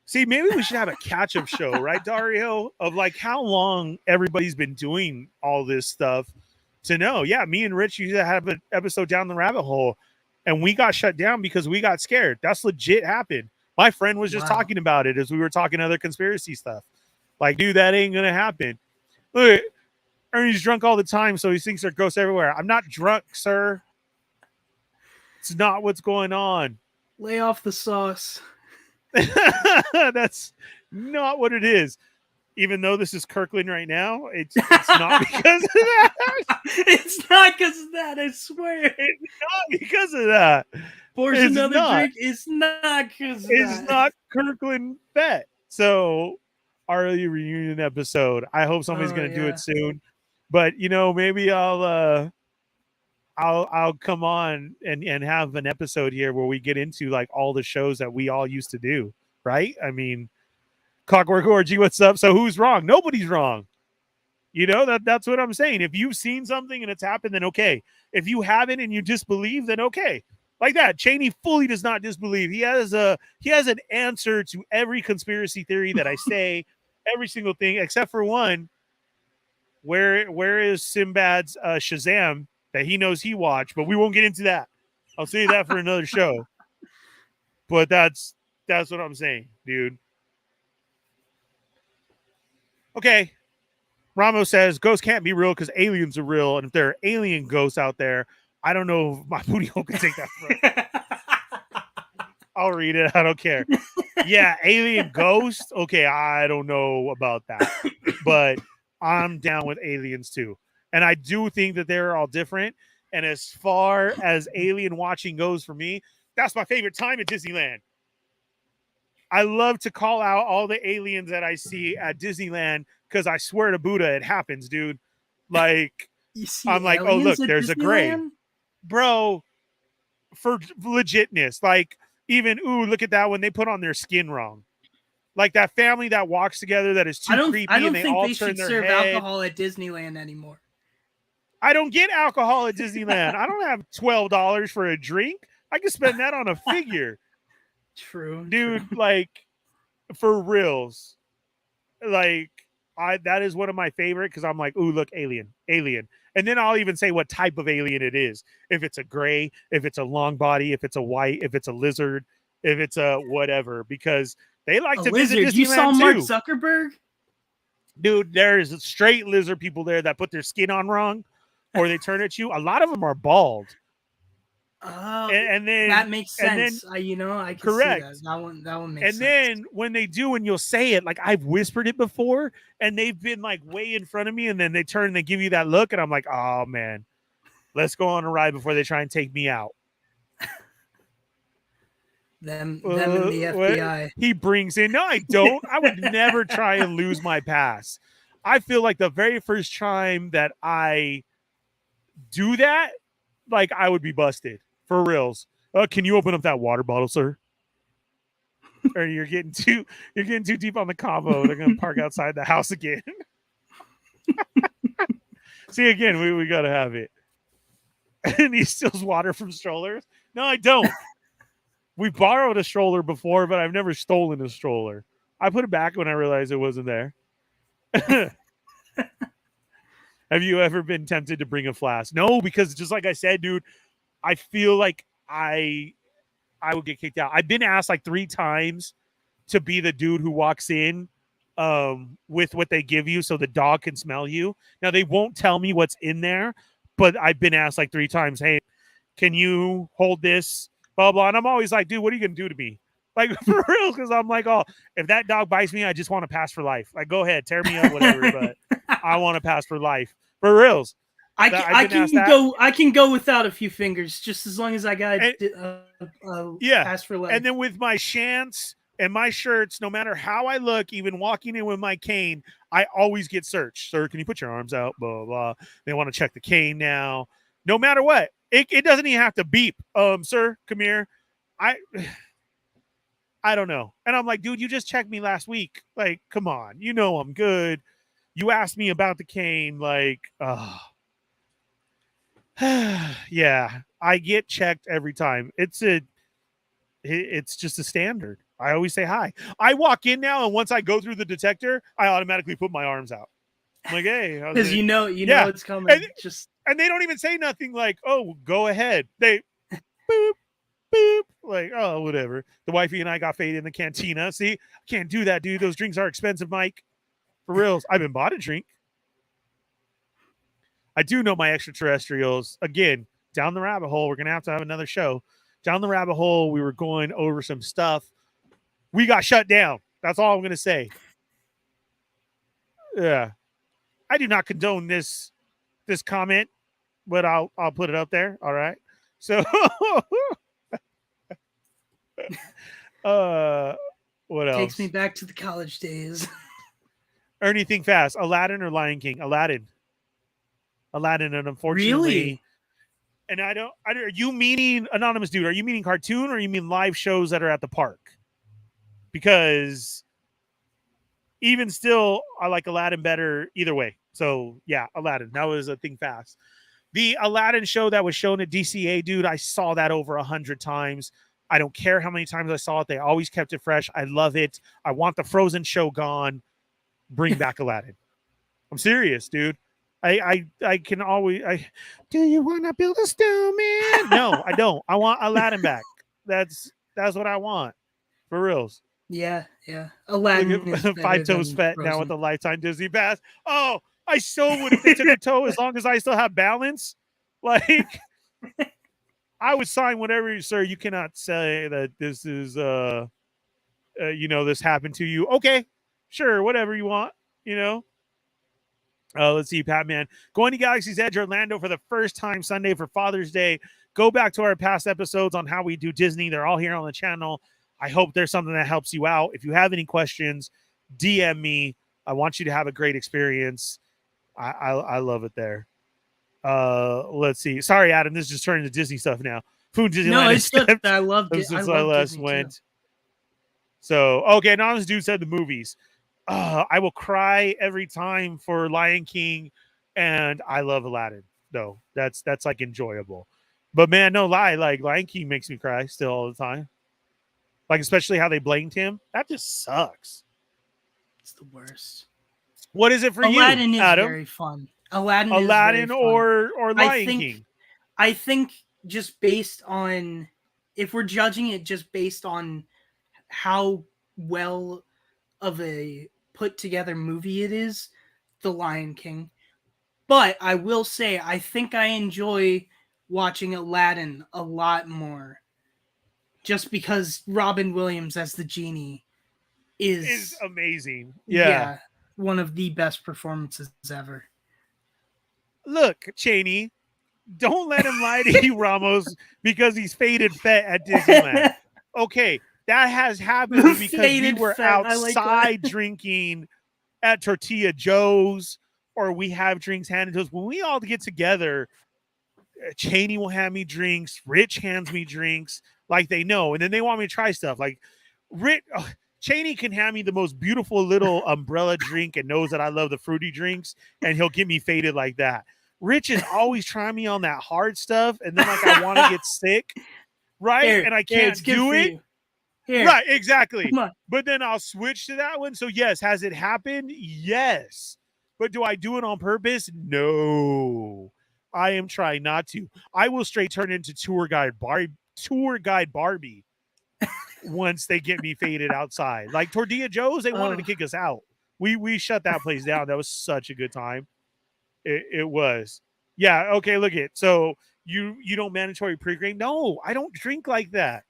S1: See, maybe we should have a catch-up show, right, Dario? Of like how long everybody's been doing all this stuff to know. Yeah, me and Rich used to have an episode down the rabbit hole, and we got shut down because we got scared. That's legit happened. My friend was just talking about it as we were talking other conspiracy stuff. Like, dude, that ain't gonna happen. Look, Ernie's drunk all the time, so he thinks there are ghosts everywhere. I'm not drunk, sir. It's not what's going on.
S2: Lay off the sauce.
S1: That's not what it is. Even though this is Kirkland right now, it's not because of that.
S2: It's not because of that, I swear.
S1: It's not because of that.
S2: Force another drink. It's not because of that.
S1: It's not Kirkland Fett. So early reunion episode. I hope somebody's
S2: Oh
S1: gonna do
S2: yeah.
S1: it soon. But maybe I'll come on and have an episode here where we get into like all the shows that we all used to do, right? I mean, Clockwork Orgy, what's up? So who's wrong? Nobody's wrong. That's what I'm saying. If you've seen something and it's happened, then okay. If you haven't and you disbelieve, then okay. Like that, Cheney fully does not disbelieve. He has an answer to every conspiracy theory that I say, every single thing except for one. Where is Sinbad's Shazam that he knows he watched? But we won't get into that. I'll say that for another show. But that's what I'm saying, dude. Okay. Ramos says ghosts can't be real because aliens are real, and if there are alien ghosts out there, I don't know if my booty hole can take that from. I'll read it. I don't care. Yeah, alien ghosts. Okay, I don't know about that, but I'm down with aliens too, and I do think that they're all different. And as far as alien watching goes, for me, that's my favorite time at Disneyland. I love to call out all the aliens that I see at Disneyland because I swear to Buddha, it happens, dude. Like, I'm like, oh, look, there's a gray. Bro, for legitness. Like, even, look at that when they put on their skin wrong. Like that family that walks together that is too creepy and they all turn their head. I don't think they should serve
S2: alcohol at Disneyland anymore.
S1: I don't get alcohol at Disneyland. I don't have $12 for a drink. I can spend that on a figure.
S2: True,
S1: dude. True. Like, for reals, like that is one of my favorite because I'm like, ooh, look, alien, and then I'll even say what type of alien it is. If it's a gray, if it's a long body, if it's a white, if it's a lizard, if it's a whatever, because they like to visit Disneyland.
S2: You saw Mark Zuckerberg,
S1: dude. There's straight lizard people there that put their skin on wrong, or they turn at you. A lot of them are bald.
S2: Oh, and then that makes sense. I can correct. See that. That one makes sense.
S1: And then when they do, and you'll say it, like I've whispered it before, and they've been like way in front of me, and then they turn and they give you that look, and I'm like, oh man, let's go on a ride before they try and take me out.
S2: them and the FBI.
S1: What? He brings in. No, I don't. I would never try and lose my pass. I feel like the very first time that I do that, like I would be busted. For reals. Can you open up that water bottle, sir? Or you're getting too deep on the combo. They're gonna park outside the house again. See, again, we gotta have it. And he steals water from strollers. No, I don't. We borrowed a stroller before, but I've never stolen a stroller. I put it back when I realized it wasn't there. Have you ever been tempted to bring a flask? No, because just like I said, dude, I feel like I would get kicked out. I've been asked like 3 times to be the dude who walks in with what they give you so the dog can smell you. Now, they won't tell me what's in there, but I've been asked like 3 times, hey, can you hold this? Blah, blah. And I'm always like, dude, what are you going to do to me? Like, for real, because I'm like, oh, if that dog bites me, I just want to pass for life. Like, go ahead, tear me up, whatever, but I want to pass for life. For reals.
S2: I can go without a few fingers just as long as I got pass for life.
S1: And then with my shants and my shirts, no matter how I look, even walking in with my cane, I always get searched. Sir, can you put your arms out? Blah, blah, blah. They want to check the cane now. No matter what. It doesn't even have to beep. Sir, come here. I don't know. And I'm like, dude, you just checked me last week. Like, come on. You know I'm good. You asked me about the cane. Like, yeah, I get checked every time. It's just a standard. I always say hi. I walk in now, and once I go through the detector, I automatically put my arms out. I'm like, hey,
S2: because you know it's coming.
S1: And they don't even say nothing like, oh, go ahead. They boop, boop, like, oh, whatever. The wifey and I got faded in the cantina. See, I can't do that, dude. Those drinks are expensive, Mike. For reals. I've been bought a drink. I do know my extraterrestrials. Again, down the rabbit hole. We're going to have another show. Down the rabbit hole, we were going over some stuff. We got shut down. That's all I'm going to say. Yeah. I do not condone this comment, but I'll put it up there. All right. So what else?
S2: Takes me back to the college days.
S1: Ernie, think fast. Aladdin or Lion King? Aladdin. Aladdin, and unfortunately,
S2: Really?
S1: and I don't. Are you meaning anonymous dude? Are you meaning cartoon or you mean live shows that are at the park? Because even still, I like Aladdin better either way. So yeah, Aladdin. That was a thing fast. The Aladdin show that was shown at DCA, dude, I saw that over 100 times. I don't care how many times I saw it. They always kept it fresh. I love it. I want the Frozen show gone. Bring back Aladdin. I'm serious, dude. I can always. Do you want to build a snowman? No, I don't. I want Aladdin back. That's what I want. For reals.
S2: Yeah. Aladdin is better
S1: Five Toes
S2: than
S1: Fett
S2: Frozen.
S1: now with a lifetime Disney pass. Oh, I so would if they took a toe as long as I still have balance. Like, I would sign whatever, sir. You cannot say that this is, this happened to you. Okay, sure, whatever you want, Let's see, Patman. Going to Galaxy's Edge Orlando for the first time Sunday for Father's Day. Go back to our past episodes on how we do Disney. They're all here on the channel. I hope there's something that helps you out. If you have any questions, DM me. I want you to have a great experience. I love it there. Let's see. Sorry, Adam. This is just turning to Disney stuff now. Food Disneyland.
S2: No, it's good. I loved it.
S1: Since
S2: I
S1: I
S2: love
S1: last
S2: Disney
S1: went.
S2: too.
S1: So, okay, anonymous dude said the movies. I will cry every time for Lion King, and I love Aladdin. No, that's like enjoyable. But man, no lie, like Lion King makes me cry still all the time. Like especially how they blamed him. That just sucks.
S2: It's the worst.
S1: What is it for
S2: Aladdin
S1: you,
S2: is
S1: Adam?
S2: very fun. Aladdin is very fun.
S1: or Lion King?
S2: I think just based on, if we're judging it just based on how well of a put together movie it is, The Lion King. But I will say, I think I enjoy watching Aladdin a lot more, just because Robin Williams as the genie is
S1: amazing.
S2: Yeah, one of the best performances ever.
S1: Look, Cheney, don't let him lie to you, Ramos, because he's faded Fett at Disneyland. Okay, that has happened because we were outside drinking at Tortilla Joe's, or we have drinks handed to us. When we all get together, Cheney will hand me drinks, Rich hands me drinks, like they know, and then they want me to try stuff. Like Cheney can hand me the most beautiful little umbrella drink and knows that I love the fruity drinks, and he'll get me faded like that. Rich is always trying me on that hard stuff, and then like I want to get sick, right? And I can't do it. Right, exactly. But then I'll switch to that one. So yes, has it happened? Yes. But do I do it on purpose? No. I am trying not to. I will straight turn into tour guide Barbie once they get me faded outside. Like Tortilla Joe's, they wanted to kick us out. We shut that place down. That was such a good time. It was. Yeah, okay, look it. So you don't mandatory pre-game? No, I don't drink like that.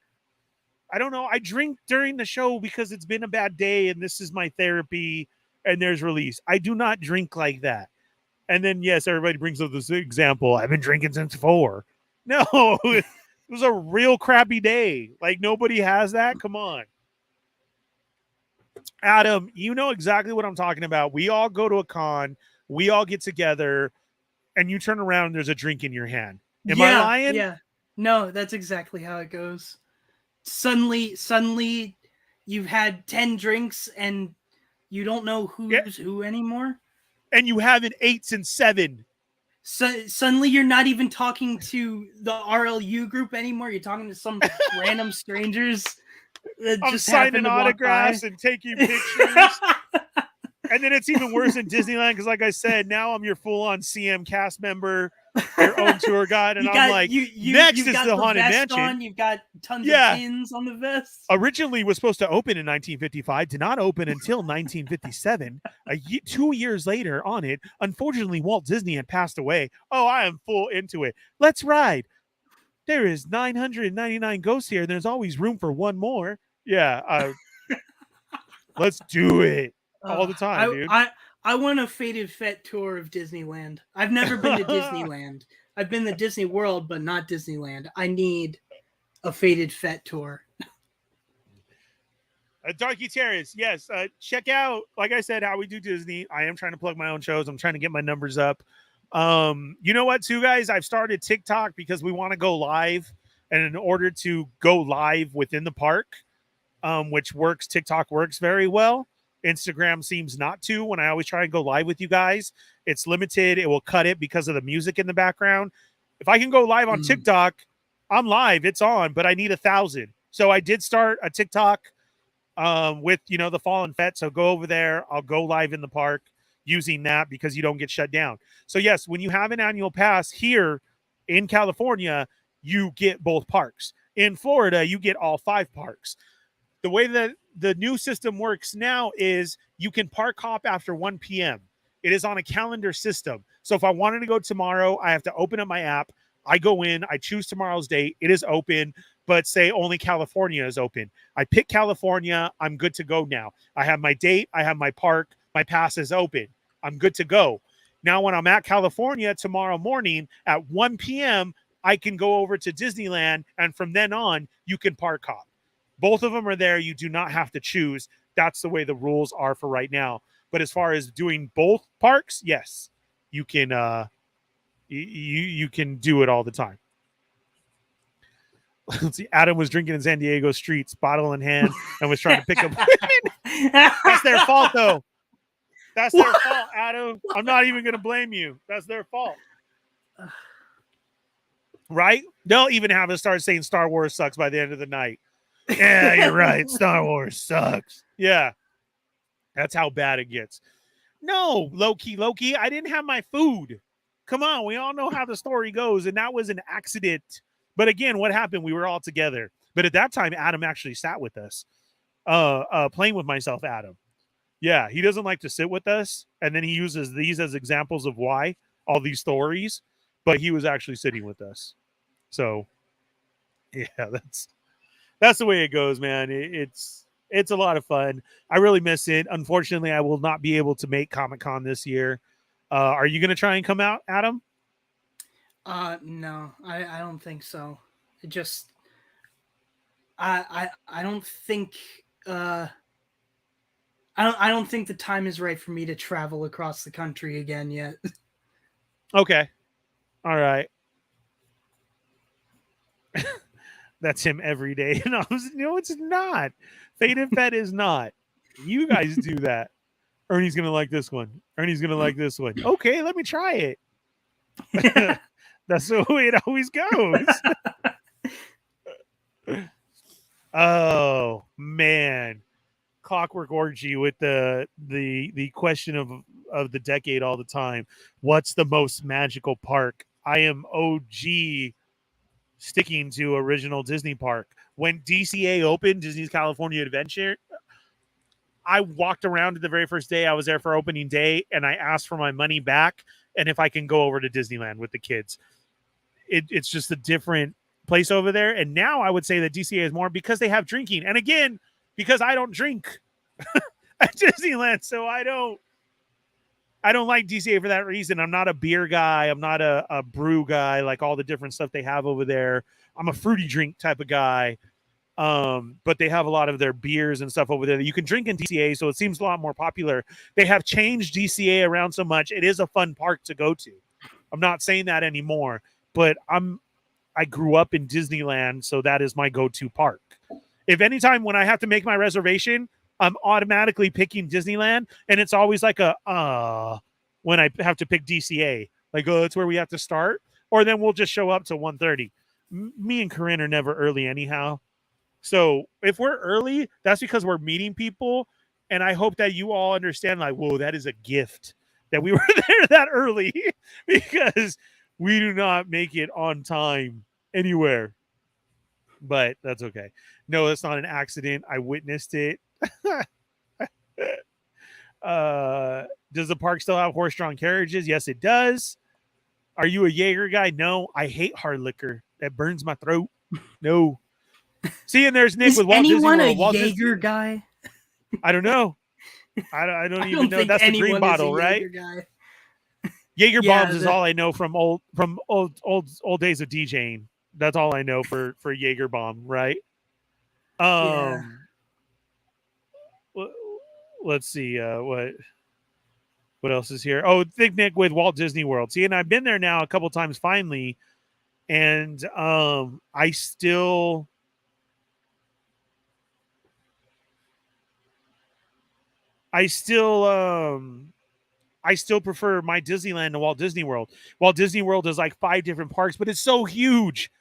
S1: I don't know. I drink during the show because it's been a bad day and this is my therapy and there's release. I do not drink like that. And then, yes, everybody brings up this example. I've been drinking since 4. No, it was a real crappy day. Like, nobody has that. Come on. Adam, you know exactly what I'm talking about. We all go to a con. We all get together. And you turn around and there's a drink in your hand. Am I lying?
S2: Yeah. No, that's exactly how it goes. Suddenly, you've had 10 drinks and you don't know who's who anymore.
S1: And you have an 8s and 7.
S2: So suddenly you're not even talking to the RLU group anymore. You're talking to some random strangers.
S1: I'm just signing autographs and taking pictures. And then it's even worse in Disneyland because, like I said, now I'm your full-on CM cast member, your own tour guide, and I'm like, next is the Haunted Mansion.
S2: You've got tons of pins on the vest.
S1: Originally was supposed to open in 1955, did not open until 1957. 2 years later on it, unfortunately, Walt Disney had passed away. Oh, I am full into it. Let's ride. There is 999 ghosts here. There's always room for one more. Yeah, let's do it. All the time, dude.
S2: I want a Faded Fett tour of Disneyland. I've never been to Disneyland. I've been to Disney World, but not Disneyland. I need a Faded Fett tour.
S1: Darky Terrace, yes. Check out, like I said, How We Do Disney. I am trying to plug my own shows. I'm trying to get my numbers up. You know what, too, guys? I've started TikTok because we want to go live. And in order to go live within the park, which works, TikTok works very well. Instagram seems not to. When I always try and go live with you guys, it's limited. It will cut it because of the music in the background. If I can go live on TikTok, I'm live. It's on, but I need 1,000. So I did start a TikTok with, the Fallenfett. So go over there. I'll go live in the park using that because you don't get shut down. So yes, when you have an annual pass here in California, you get both parks. In Florida, you get all 5 parks. The way that the new system works now is you can park hop after 1 p.m. It is on a calendar system. So if I wanted to go tomorrow, I have to open up my app. I go in, I choose tomorrow's date. It is open, but say only California is open. I pick California. I'm good to go now. I have my date. I have my park. My pass is open. I'm good to go. Now, when I'm at California tomorrow morning at 1 p.m., I can go over to Disneyland, and from then on, you can park hop. Both of them are there. You do not have to choose. That's the way the rules are for right now. But as far as doing both parks, yes, you can. You can do it all the time. Let's see. Adam was drinking in San Diego streets, bottle in hand, and was trying to pick up women. That's their fault, though. That's their fault, Adam. I'm not even going to blame you. That's their fault. Right? They'll even have us start saying Star Wars sucks by the end of the night. Yeah, you're right. Star Wars sucks. Yeah. That's how bad it gets. No, Loki, I didn't have my food. Come on. We all know how the story goes, and that was an accident. But again, what happened? We were all together. But at that time, Adam actually sat with us, playing with myself, Adam. Yeah, he doesn't like to sit with us, and then he uses these as examples of why, all these stories, but he was actually sitting with us. So, yeah, that's the way it goes, man. It's a lot of fun. I really miss it. Unfortunately, I will not be able to make Comic-Con this year. Are you going to try and come out, Adam?
S2: No, I don't think so. It just, I don't think, I don't think the time is right for me to travel across the country again yet.
S1: Okay. All right. That's him every day. No, it's not. Fallenfett is not. You guys do that. Ernie's going to like this one. Ernie's going to like this one. Okay, let me try it. That's the way it always goes. Oh, man. Clockwork Orgy with the question of the decade all the time. What's the most magical park? I am OG sticking to original Disney park. When DCA opened, Disney's California Adventure, I walked around the very first day I was there for opening day, and I asked for my money back and if I can go over to Disneyland with the kids. It's just a different place over there. And now I would say that DCA is more because they have drinking. And again, because I don't drink at Disneyland, so I don't like DCA for that reason. I'm not a beer guy. I'm not a brew guy, like all the different stuff they have over there. I'm a fruity drink type of guy. But they have a lot of their beers and stuff over there that you can drink in DCA, so it seems a lot more popular. They have changed DCA around so much. It is a fun park to go to. I'm not saying that anymore, but I grew up in Disneyland, so that is my go-to park. If anytime when I have to make my reservation, I'm automatically picking Disneyland, and it's always like when I have to pick DCA, like, oh, that's where we have to start, or then we'll just show up to 1:30. Me and Corinne are never early anyhow. So if we're early, that's because we're meeting people, and I hope that you all understand, like, whoa, that is a gift that we were there that early because we do not make it on time anywhere. But that's okay. No, it's not an accident. I witnessed it. Does the park still have horse-drawn carriages? Yes, it does. Are you a Jaeger guy? No, I hate hard liquor. That burns my throat. No. See, and there's Nick
S2: Is
S1: with Walt Disney World.
S2: anyone a Jaeger guy?
S1: I don't know. I don't even know. That's the green bottle, right?
S2: Guy.
S1: Jaeger bombs is all I know from old days of DJing. That's all I know for Jaeger bomb, right?
S2: Yeah.
S1: let's see what else is here. Oh, picnic with Walt Disney World. See, and I've been there now a couple times finally, and I still I still prefer my Disneyland to Walt Disney World. Walt Disney World is like 5 different parks, but it's so huge.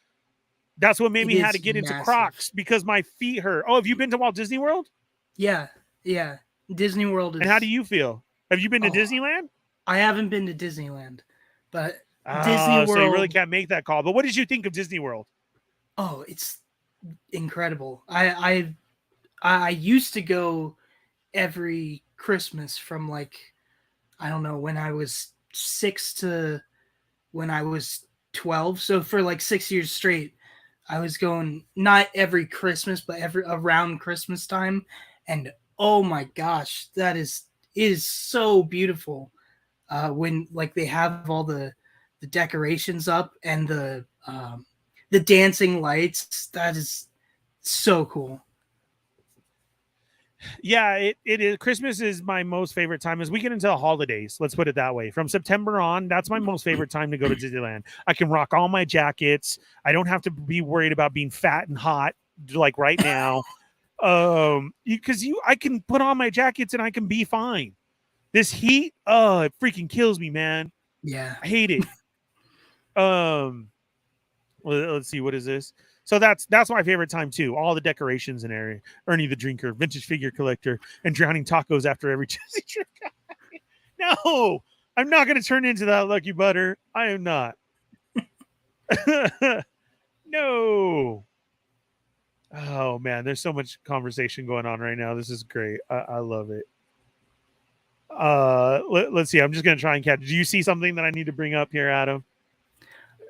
S1: That's what made
S2: It
S1: me had to
S2: is
S1: get into
S2: massive.
S1: Crocs because my feet hurt. Oh, have you been to Walt Disney World?
S2: Yeah. Disney World is.
S1: And how do you feel? Have you been to
S2: Oh,
S1: Disneyland?
S2: I haven't been to Disneyland, but Disney World.
S1: So you really can't make that call. But what did you think of Disney World?
S2: Oh, it's incredible. I used to go every Christmas from like, I don't know, when I was 6 to when I was 12. So for like 6 years straight, I was going not every Christmas, but every around Christmas time. And oh my gosh, that is so beautiful. When like they have all the decorations up and the dancing lights, that is so cool.
S1: Yeah, it is. Christmas is my most favorite time as we get into the holidays. Let's put it that way. From September on, that's my most favorite time to go to Disneyland. I can rock all my jackets. I don't have to be worried about being fat and hot like right now. Because I can put on my jackets and I can be fine. This heat, it freaking kills me, man.
S2: Yeah,
S1: I hate it. Let's see, what is this? So that's my favorite time too. All the decorations in area. Ernie the Drinker, vintage figure collector, and drowning tacos after every Jesse trip. No, I'm not going to turn into that Lucky Butter. I am not. No. Oh man, there's so much conversation going on right now. This is great. I love it. Let's see. I'm just going to try and catch. Do you see something that I need to bring up here, Adam?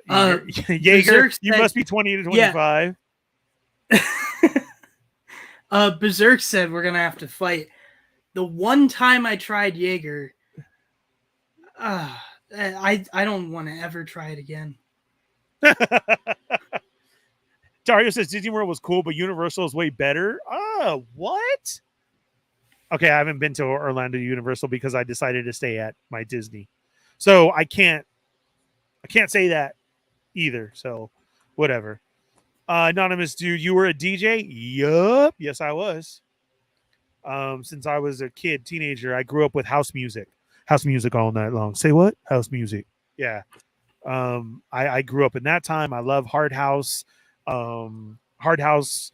S1: Jaeger, you must be 20 to 25.
S2: Yeah. Berserk said we're gonna have to fight. The one time I tried Jaeger, I don't want to ever try it again.
S1: Dario says Disney World was cool, but Universal is way better. Oh, what? Okay, I haven't been to Orlando Universal because I decided to stay at my Disney, so I can't say that either. So whatever. Anonymous dude, you were a DJ? Yup. Yes, I was. Since I was a kid, teenager, I grew up with house music all night long. Say what? House music. Yeah. I grew up in that time. I love hard house. Hard house,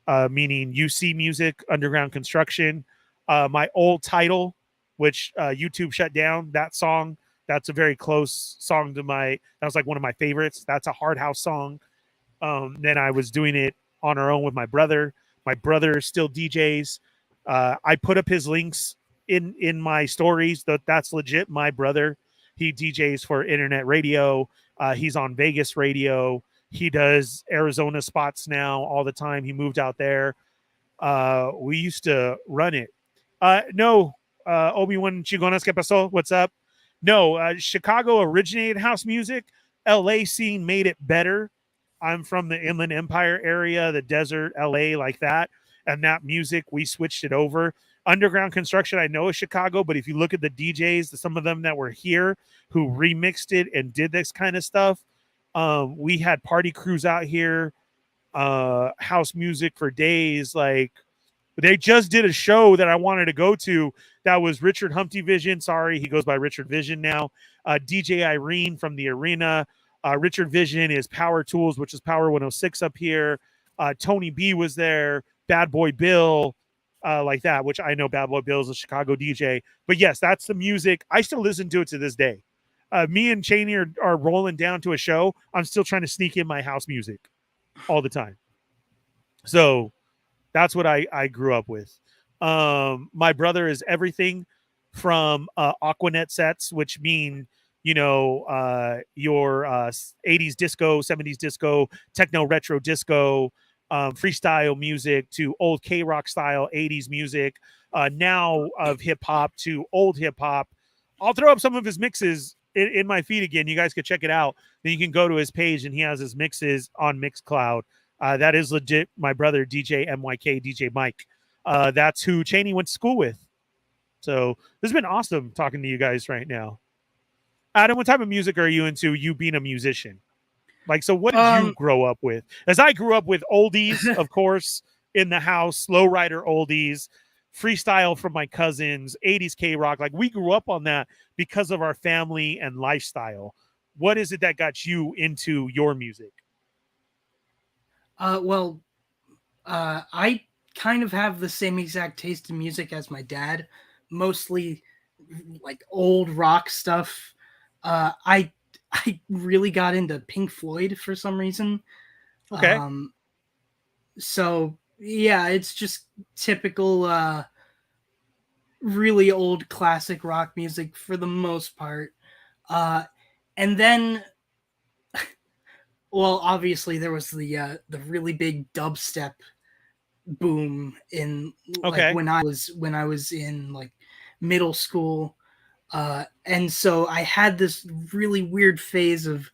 S1: meaning UC music, underground construction. My old title, which YouTube shut down, that song, that's a very close song to that was like one of my favorites. That's a hard house song. Then I was doing it on our own with my brother. My brother still DJs. I put up his links in my stories. That's legit. My brother, he DJs for internet radio. He's on Vegas radio. He does Arizona spots now all the time. He moved out there. We used to run it. No, Obi-Wan Chigonas, ¿qué pasó? What's up? No, Chicago originated house music. LA scene made it better. I'm from the Inland Empire area, the desert, LA, like that. And that music, we switched it over. Underground construction, I know is Chicago, but if you look at the DJs, some of them that were here who remixed it and did this kind of stuff, we had party crews out here, house music for days. Like, they just did a show that I wanted to go to. That was Richard Humpty Vision. Sorry, he goes by Richard Vision now. DJ Irene from the Arena. Richard Vision is Power Tools, which is Power 106 up here. Tony B was there. Bad Boy Bill, like that, which I know Bad Boy Bill is a Chicago DJ. But yes, that's the music. I still listen to it to this day. Me and Cheney are rolling down to a show. I'm still trying to sneak in my house music all the time. So that's what I grew up with. My brother is everything from Aquanet sets, which mean, your 80s disco, 70s disco, techno retro disco, freestyle music to old K-rock style 80s music, now of hip hop to old hip hop. I'll throw up some of his mixes in my feed again. You guys can check it out. Then you can go to his page and he has his mixes on Mixcloud. That is legit. My brother, DJ MYK, DJ Mike. That's who Cheney went to school with. So this has been awesome talking to you guys right now. Adam, what type of music are you into? You being a musician, like, so what did you grow up with? As I grew up with oldies, of course, in the house, lowrider oldies, freestyle from my cousins, 80s K rock. Like, we grew up on that because of our family and lifestyle. What is it that got you into your music?
S2: Well, I kind of have the same exact taste in music as my dad, mostly like old rock stuff. I really got into Pink Floyd for some reason.
S1: Okay.
S2: So yeah, it's just typical really old classic rock music for the most part. And then well, obviously there was the really big dubstep boom in like
S1: Okay.
S2: when I was in like middle school. And so I had this really weird phase of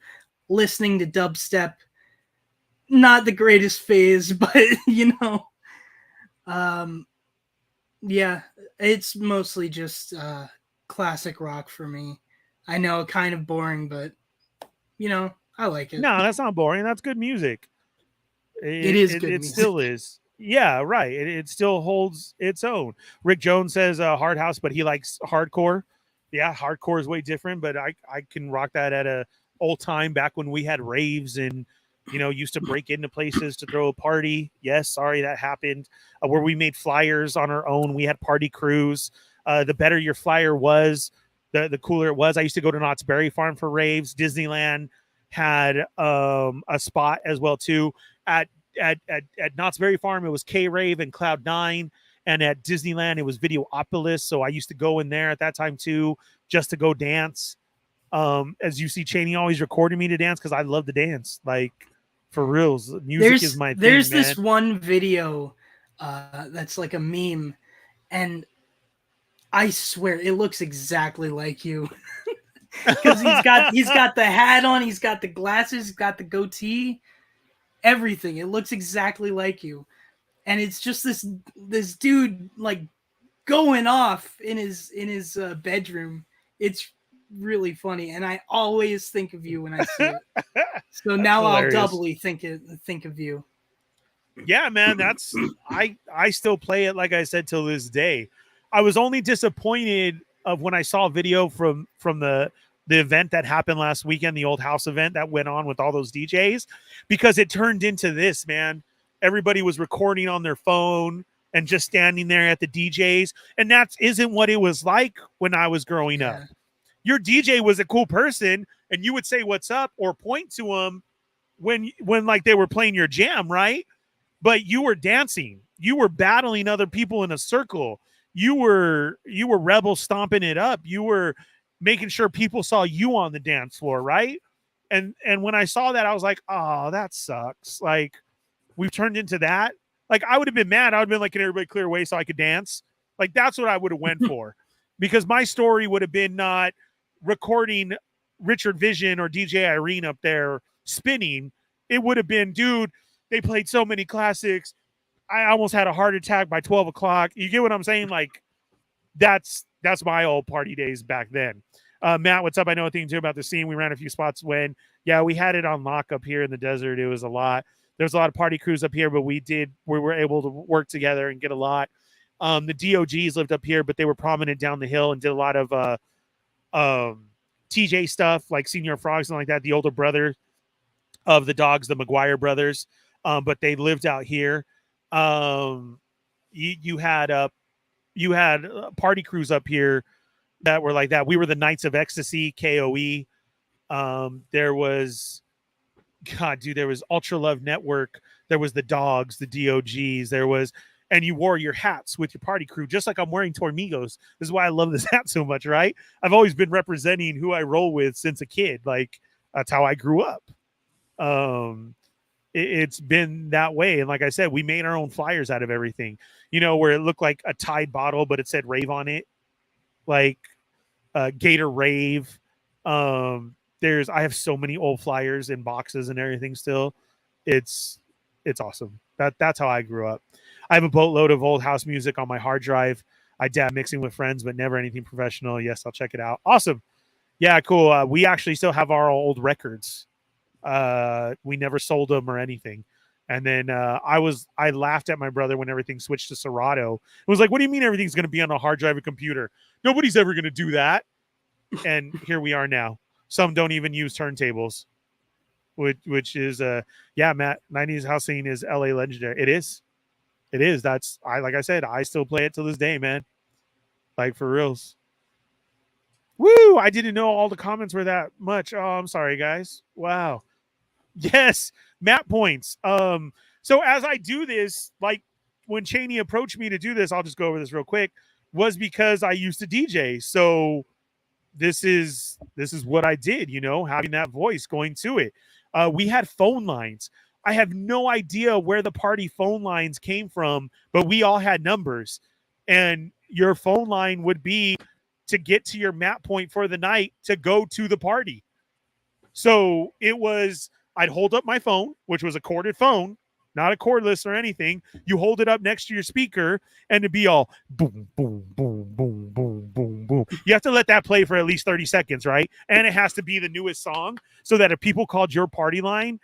S2: listening to dubstep. Not the greatest phase, but um, yeah, it's mostly just classic rock for me. I know, kind of boring, but I like it.
S1: No, that's not boring. That's good music.
S2: It
S1: It
S2: is
S1: it,
S2: good
S1: it
S2: music.
S1: still is. Yeah, right. It still holds its own. Rick Jones says hard house, but he likes hardcore. Yeah, hardcore is way different, but I can rock that at a old time back when we had raves and used to break into places to throw a party. Yes, sorry that happened. Where we made flyers on our own. We had party crews. The better your flyer was, the cooler it was. I used to go to Knott's Berry Farm for raves. Disneyland had a spot as well too. At Knott's Berry Farm, it was K Rave and Cloud Nine, and at Disneyland, it was Videopolis. So I used to go in there at that time too, just to go dance. As you see, Cheney always recording me to dance because I love to dance. Like, for reals, music is my thing,
S2: there's
S1: man.
S2: this one video that's like a meme, and I swear it looks exactly like you. Because he's got the hat on, he's got the glasses, he's got the goatee, everything. It looks exactly like you, and it's just this dude like going off in his bedroom. It's really funny, and I always think of you when I see it. So now I'll doubly think of you.
S1: Yeah, man, that's I still play it, like I said, till this day. I was only disappointed of when I saw a video from the event that happened last weekend, the old house event that went on with all those DJs, because it turned into this, man. Everybody was recording on their phone and just standing there at the DJs, and that isn't what it was like when I was growing up. Your DJ was a cool person, and you would say what's up or point to them when like they were playing your jam, right? But you were dancing, you were battling other people in a circle, you were rebel stomping it up, you were making sure people saw you on the dance floor, right? And when I saw that, I was like, oh, that sucks. Like, we've turned into that. Like, I would have been mad. I would have been like, can everybody clear away so I could dance? Like, that's what I would have went for, because my story would have been not recording Richard Vision or DJ Irene up there spinning. It would have been, dude, they played so many classics. I almost had a heart attack by 12 o'clock. You get what I'm saying? Like, that's my old party days back then. Matt, what's up? I know a thing too about the scene. We ran a few spots when, yeah, we had it on lock up here in the desert. It was a lot. There's a lot of party crews up here, but we were able to work together and get a lot. The DOGs lived up here, but they were prominent down the hill and did a lot of TJ stuff, like Senior Frogs and like that. The older brother of the Dogs, the McGuire brothers, but they lived out here. You had party crews up here that were like that. We were the Knights of Ecstasy, KOE. There was, God, dude, there was Ultra Love Network. There was the Dogs, the DOGs. There was, and you wore your hats with your party crew, just like I'm wearing Tormigos. This is why I love this hat so much, right? I've always been representing who I roll with since a kid. Like, that's how I grew up. It's been that way. And like I said, we made our own flyers out of everything, where it looked like a Tide bottle, but it said rave on it. Like, Gator Rave. I have so many old flyers and boxes and everything still. It's awesome. That's how I grew up. I have a boatload of old house music on my hard drive. I dab mixing with friends, but never anything professional. Yes, I'll check it out. Awesome. Yeah, cool. We actually still have our old records. We never sold them or anything. And then I laughed at my brother when everything switched to Serato. It was like, what do you mean everything's going to be on a hard drive and computer? Nobody's ever going to do that. And here we are now. Some don't even use turntables, which is yeah, Matt, 90s house scene is LA legendary. It is. That's like I said, I still play it to this day, man. Like for reals. Woo! I didn't know all the comments were that much. Oh, I'm sorry, guys. Wow. Yes, map points. So as I do this, like when Cheney approached me to do this, I'll just go over this real quick, was because I used to DJ. So this is what I did, you know, having that voice going to it. We had phone lines. I have no idea where the party phone lines came from, but we all had numbers. And your phone line would be to get to your map point for the night to go to the party. So it was, I'd hold up my phone, which was a corded phone, not a cordless or anything. You hold it up next to your speaker and it'd be all boom, boom, boom, boom, boom, boom, boom. You have to let that play for at least 30 seconds, right? And it has to be the newest song so that if people called your party line,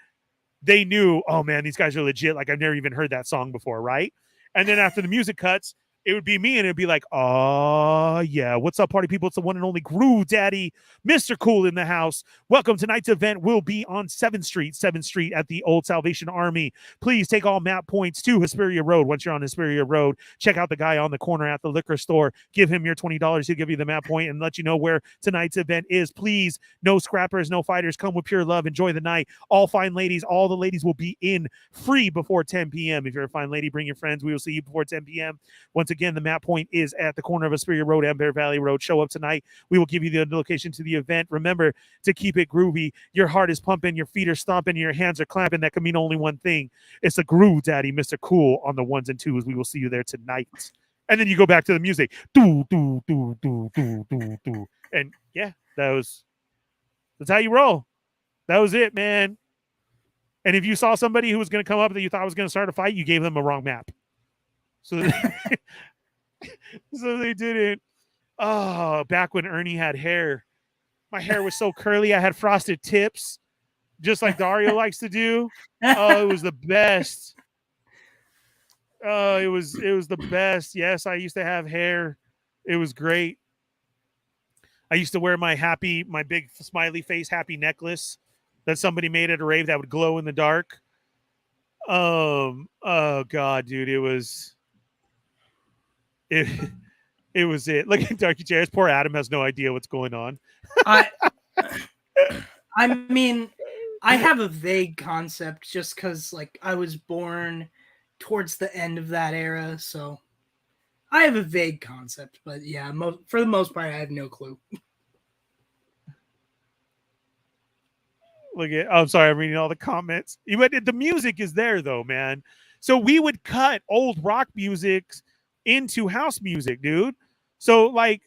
S1: they knew, oh man, these guys are legit. Like I've never even heard that song before, right? And then after the music cuts, it would be me and it'd be like, oh, yeah. What's up, party people? It's the one and only Groove Daddy, Mr. Cool in the house. Welcome. Tonight's event will be on 7th Street at the Old Salvation Army. Please take all map points to Hesperia Road. Once you're on Hesperia Road, check out the guy on the corner at the liquor store. Give him your $20. He'll give you the map point and let you know where tonight's event is. Please, no scrappers, no fighters. Come with pure love. Enjoy the night. All fine ladies, all the ladies will be in free before 10 p.m. If you're a fine lady, bring your friends. We will see you before 10 p.m. Once again, the map point is at the corner of Hesperia Road and Bear Valley Road. Show up tonight. We will give you the location to the event. Remember to keep it groovy. Your heart is pumping, your feet are stomping, your hands are clapping. That can mean only one thing. It's a Groove Daddy, Mr. Cool on the ones and twos. We will see you there tonight. And then you go back to the music. Do, do, do, do, do, do, do. And yeah, that's how you roll. That was it, man. And if you saw somebody who was going to come up that you thought was going to start a fight, you gave them a wrong map. So so they didn't. Oh, back when Ernie had hair. My hair was so curly. I had frosted tips, just like Dario likes to do. Oh, it was the best. Oh, it was the best. Yes, I used to have hair. It was great. I used to wear my big smiley face happy necklace that somebody made at a rave that would glow in the dark. Oh God, dude, it was it. Look at Darky Chairs. Poor Adam has no idea what's going on.
S2: I mean, I have a vague concept just because, like, I was born towards the end of that era, so I have a vague concept. But yeah, for the most part, I have no clue.
S1: I'm sorry, I'm reading all the comments. The music is there though, man. So we would cut old rock music into house music, dude. So like,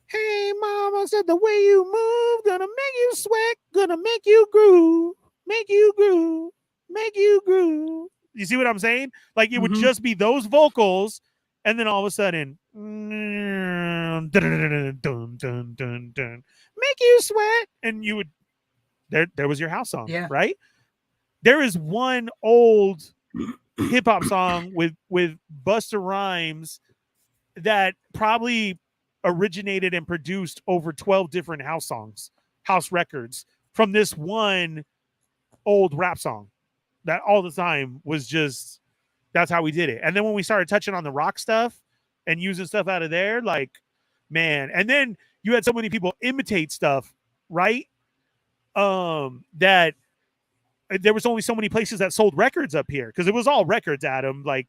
S1: hey mama said the way you move gonna make you sweat, gonna make you groove, make you groove, make you groove. You see what I'm saying? Like it would just be those vocals, and then all of a sudden, dun, dun, dun, dun, dun, make you sweat, and you would there was your house song, right? There is one old hip hop song with Busta Rhymes that probably originated and produced over 12 different house records from this one old rap song that all the time was just, that's how we did it. And then when we started touching on the rock stuff and using stuff out of there, like, man, and then you had so many people imitate stuff, right? That there was only so many places that sold records up here because it was all records, Adam, like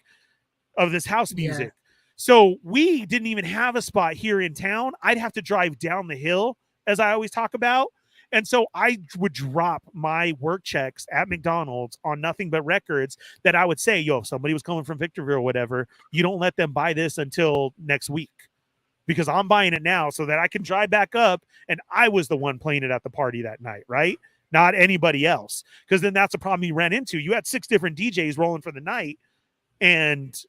S1: of this house music. Yeah. So we didn't even have a spot here in town. I'd have to drive down the hill, as I always talk about. And so I would drop my work checks at McDonald's on nothing but records that I would say, yo, if somebody was coming from Victorville or whatever, you don't let them buy this until next week because I'm buying it now so that I can drive back up. And I was the one playing it at the party that night, right? Not anybody else. Because then that's a problem you ran into. You had 6 different DJs rolling for the night. And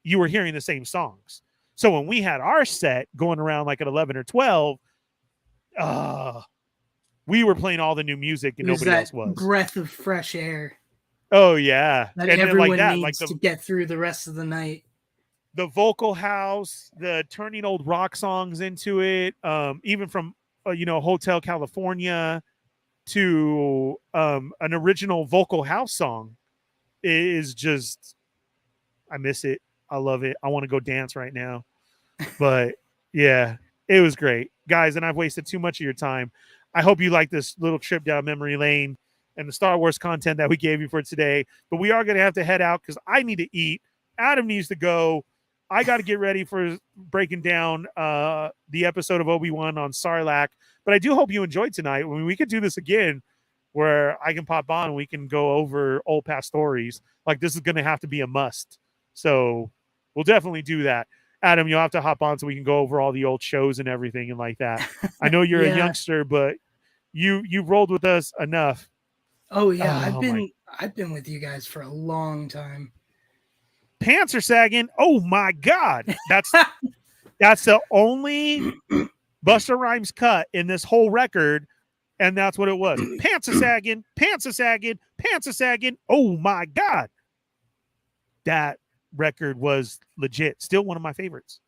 S1: you were hearing the same songs. So when we had our set going around like at 11 or 12, we were playing all the new music and
S2: It was
S1: nobody
S2: that
S1: else was.
S2: breath of fresh air
S1: Oh yeah.
S2: that
S1: And then
S2: everyone
S1: like that,
S2: needs
S1: like
S2: to get through the rest of the night.
S1: the vocal house, the turning old rock songs into it, even from Hotel California to an original vocal house song is just, I miss it. I love it. I want to go dance right now. But yeah, it was great, guys. And I've wasted too much of your time. I hope you like this little trip down memory lane and the Star Wars content that we gave you for today. But we are going to have to head out because I need to eat. Adam needs to go. I got to get ready for breaking down the episode of Obi-Wan on Sarlacc. But I do hope you enjoyed tonight. I mean, we could do this again where I can pop on and we can go over old past stories. Like, this is going to have to be a must. So we'll definitely do that. Adam, you'll have to hop on so we can go over all the old shows and everything and like that. I know you're a youngster, but you've rolled with us enough.
S2: Oh yeah, I've been with you guys for a long time.
S1: Pants are sagging. Oh my God. That's the only Busta Rhymes cut in this whole record. And that's what it was. Pants are sagging, pants are sagging, pants are sagging. Oh my God. That record was legit. Still one of my favorites.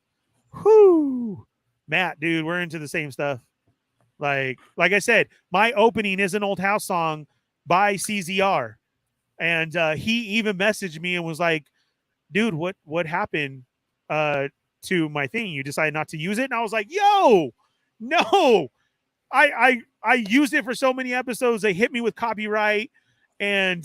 S1: Whoo. Matt, dude, we're into the same stuff. Like I said, my opening is an old house song by CZR. And he even messaged me and was like, dude, what happened to my thing? You decided not to use it? And I was like, yo, no. I used it for so many episodes. They hit me with copyright. And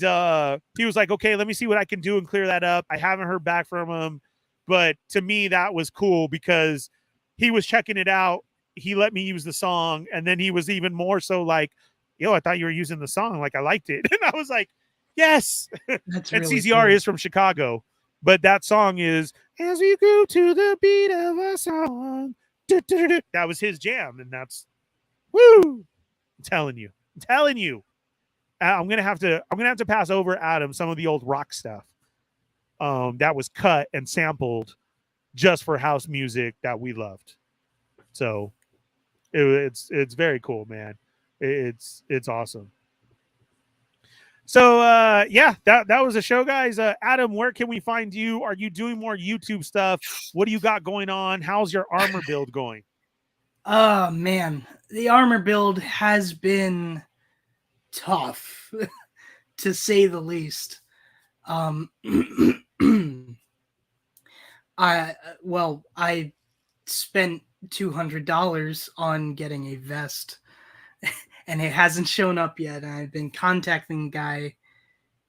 S1: he was like, okay, let me see what I can do and clear that up. I haven't heard back from him. But to me, that was cool because he was checking it out. He let me use the song. And then he was even more so like, yo, I thought you were using the song. Like, I liked it. And I was like, yes.
S2: That's
S1: and
S2: really
S1: CZR
S2: cool.
S1: is from Chicago. But that song is, as we go to the beat of a song. That was his jam. And that's, woo. I'm telling you. I'm gonna have to pass over Adam some of the old rock stuff that was cut and sampled just for house music that we loved. So it's very cool, man. It's awesome. So yeah, that was a show, guys. Adam, where can we find you? Are you doing more YouTube stuff? What do you got going on? How's your armor build going?
S2: Oh man, the armor build has been tough to say the least. I spent $200 on getting a vest and it hasn't shown up yet. And I've been contacting the guy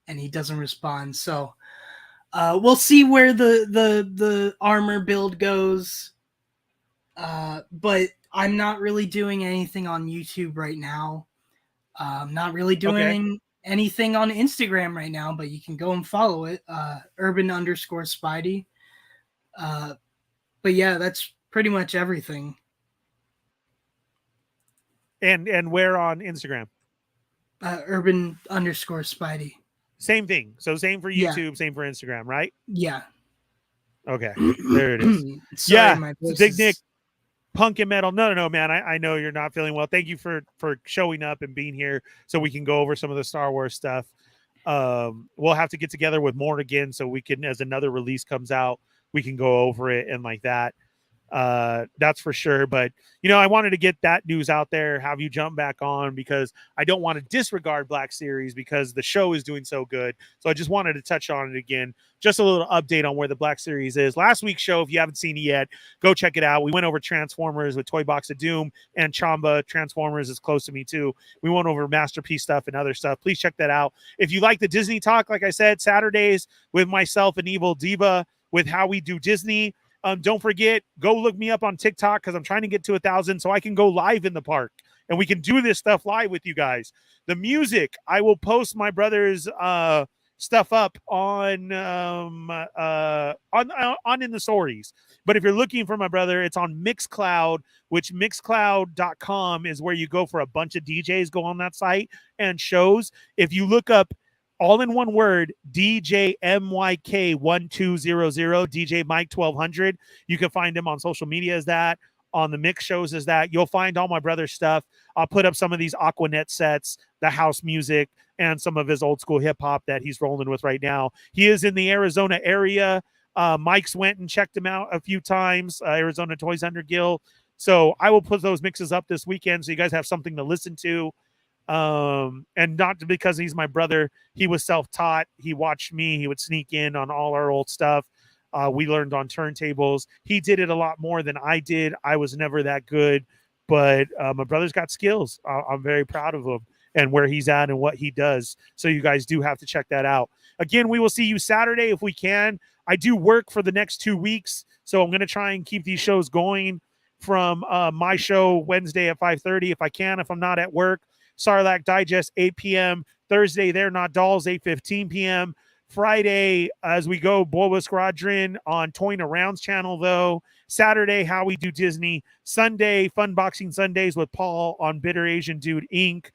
S2: and he doesn't respond. So we'll see where the armor build goes. But I'm not really doing anything on YouTube right now. I'm not really doing anything on Instagram right now, but you can go and follow it, urban_Spidey. But yeah, that's pretty much everything.
S1: And where on Instagram?
S2: Urban_Spidey.
S1: Same thing. So same for YouTube, same for Instagram, right?
S2: Yeah.
S1: Okay. There it is.
S2: Sorry, my voice
S1: Big
S2: is...
S1: Nick. Punk and metal. No, man. I know you're not feeling well. Thank you for showing up and being here so we can go over some of the Star Wars stuff. We'll have to get together with more again so we can, as another release comes out, we can go over it and like that. That's for sure. But, I wanted to get that news out there, have you jump back on because I don't want to disregard Black Series because the show is doing so good. So I just wanted to touch on it again. Just a little update on where the Black Series is. Last week's show, if you haven't seen it yet, go check it out. We went over Transformers with Toy Box of Doom and Chamba. Transformers is close to me too. We went over Masterpiece stuff and other stuff. Please check that out. If you like the Disney talk, like I said, Saturdays with myself and Evil Diva with how we do Disney. Don't forget, go look me up on TikTok because I'm trying to get to 1,000 so I can go live in the park and we can do this stuff live with you guys. The music, I will post my brother's stuff up on in the stories. But if you're looking for my brother, it's on Mixcloud, which mixcloud.com is where you go for a bunch of DJs go on that site and shows. If you look up all in one word, DJMYK1200, DJ Mike 1200. You can find him on social media as that, on the mix shows as that. You'll find all my brother's stuff. I'll put up some of these Aquanet sets, the house music, and some of his old school hip hop that he's rolling with right now. He is in the Arizona area. Mike's went and checked him out a few times, Arizona Toys Under Gill. So I will put those mixes up this weekend so you guys have something to listen to. And not because he's my brother. He was self-taught. He watched me. He would sneak in on all our old stuff. We learned on turntables. He did it a lot more than I did. I was never that good, but my brother's got skills. I'm very proud of him and where he's at and what he does. So you guys do have to check that out. Again, we will see you Saturday if we can. I do work for the next 2 weeks, so I'm going to try and keep these shows going from my show Wednesday at 5:30 if I can, if I'm not at work. Sarlacc Digest, 8 p.m. Thursday, They're Not Dolls, 8:15 p.m. Friday, as we go, Boba Squadron on Toying Around's channel, though. Saturday, How We Do Disney. Sunday, Fun Boxing Sundays with Paul on Bitter Asian Dude Inc.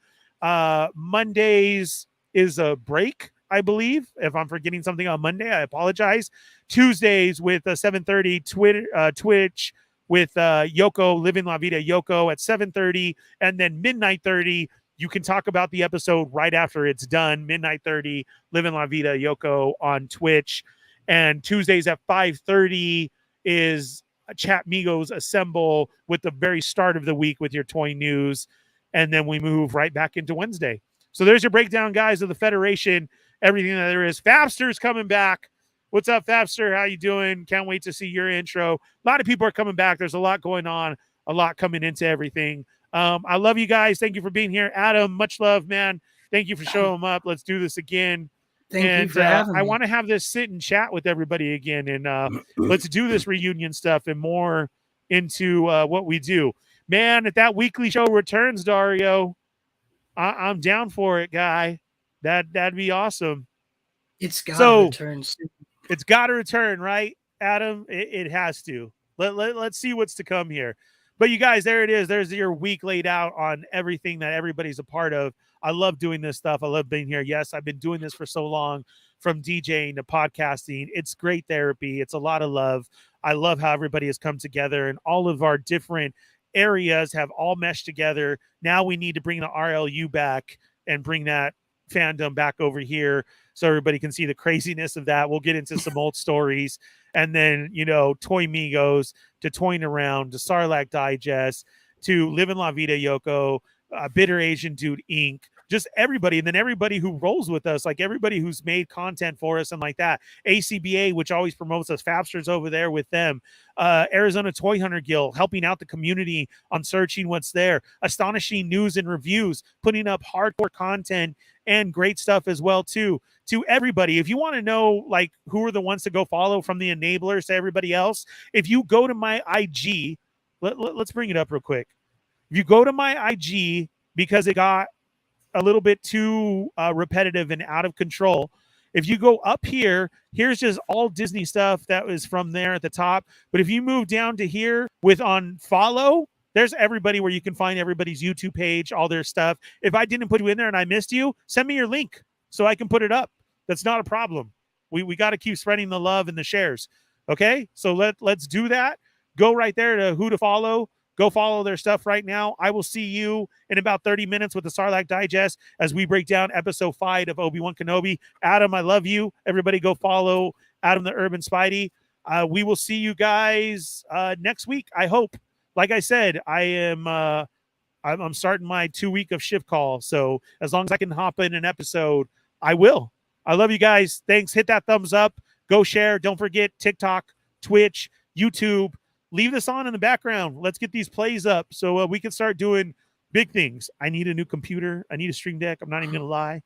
S1: Mondays is a break, I believe. If I'm forgetting something on Monday, I apologize. Tuesdays with 7:30 Twitch with Yoko, Living La Vida Yoko at 7:30, and then midnight 30. You can talk about the episode right after it's done. Midnight 30, Living La Vida Yoko on Twitch. And Tuesdays at 5:30 is Chat Migos Assemble with the very start of the week with your toy news. And then we move right back into Wednesday. So there's your breakdown, guys, of the Federation, everything that there is. Fabster's coming back. What's up, Fabster? How you doing? Can't wait to see your intro. A lot of people are coming back. There's a lot going on, a lot coming into everything. I love you guys. Thank you for being here. Adam, much love, man. Thank you for showing up. Let's do this again.
S2: Thank you for having me.
S1: I want to have this sit and chat with everybody again, and let's do this reunion stuff and more into what we do. Man, if that weekly show returns, Dario, I'm down for it, guy. That'd be awesome.
S2: It's got to return soon.
S1: It's got to return, right, Adam? It has to. Let's see what's to come here. But you guys, there it is. There's your week laid out on everything that everybody's a part of. I love doing this stuff. I love being here. Yes, I've been doing this for so long, from DJing to podcasting. It's great therapy. It's a lot of love. I love how everybody has come together, and all of our different areas have all meshed together. Now we need to bring the RLU back and bring that fandom back over here so everybody can see the craziness of that. We'll get into some old stories, and then, you know, Toy Migos to Toying Around to Sarlacc Digest to Living La Vida Yoko, Bitter Asian Dude Inc., just everybody. And then everybody who rolls with us, like everybody who's made content for us and like that. ACBA, which always promotes us. Fabster's over there with them. Arizona Toy Hunter Guild, helping out the community on searching what's there. Astonishing News and Reviews, putting up hardcore content and great stuff as well, too. To everybody, if you want to know, like, who are the ones to go follow from the enablers to everybody else, if you go to my IG, let's bring it up real quick. If you go to my IG, because it got a little bit too repetitive and out of control, if you go up here, here's just all Disney stuff that was from there at the top. But if you move down to here with on follow, there's everybody where you can find everybody's YouTube page, all their stuff. If I didn't put you in there and I missed you, send me your link so I can put it up. That's not a problem. We got to keep spreading the love and the shares. Okay, so let's do that. Go right there to who to follow. Go follow their stuff right now. I will see you in about 30 minutes with the Sarlacc Digest as we break down episode 5 of Obi-Wan Kenobi. Adam, I love you. Everybody go follow Adam the Urban Spidey. We will see you guys next week, I hope. Like I said, I'm starting my 2 week of shift call. So as long as I can hop in an episode, I will. I love you guys. Thanks. Hit that thumbs up. Go share. Don't forget TikTok, Twitch, YouTube. Leave this on in the background. Let's get these plays up so we can start doing big things. I need a new computer. I need a Stream Deck. I'm not even going to lie.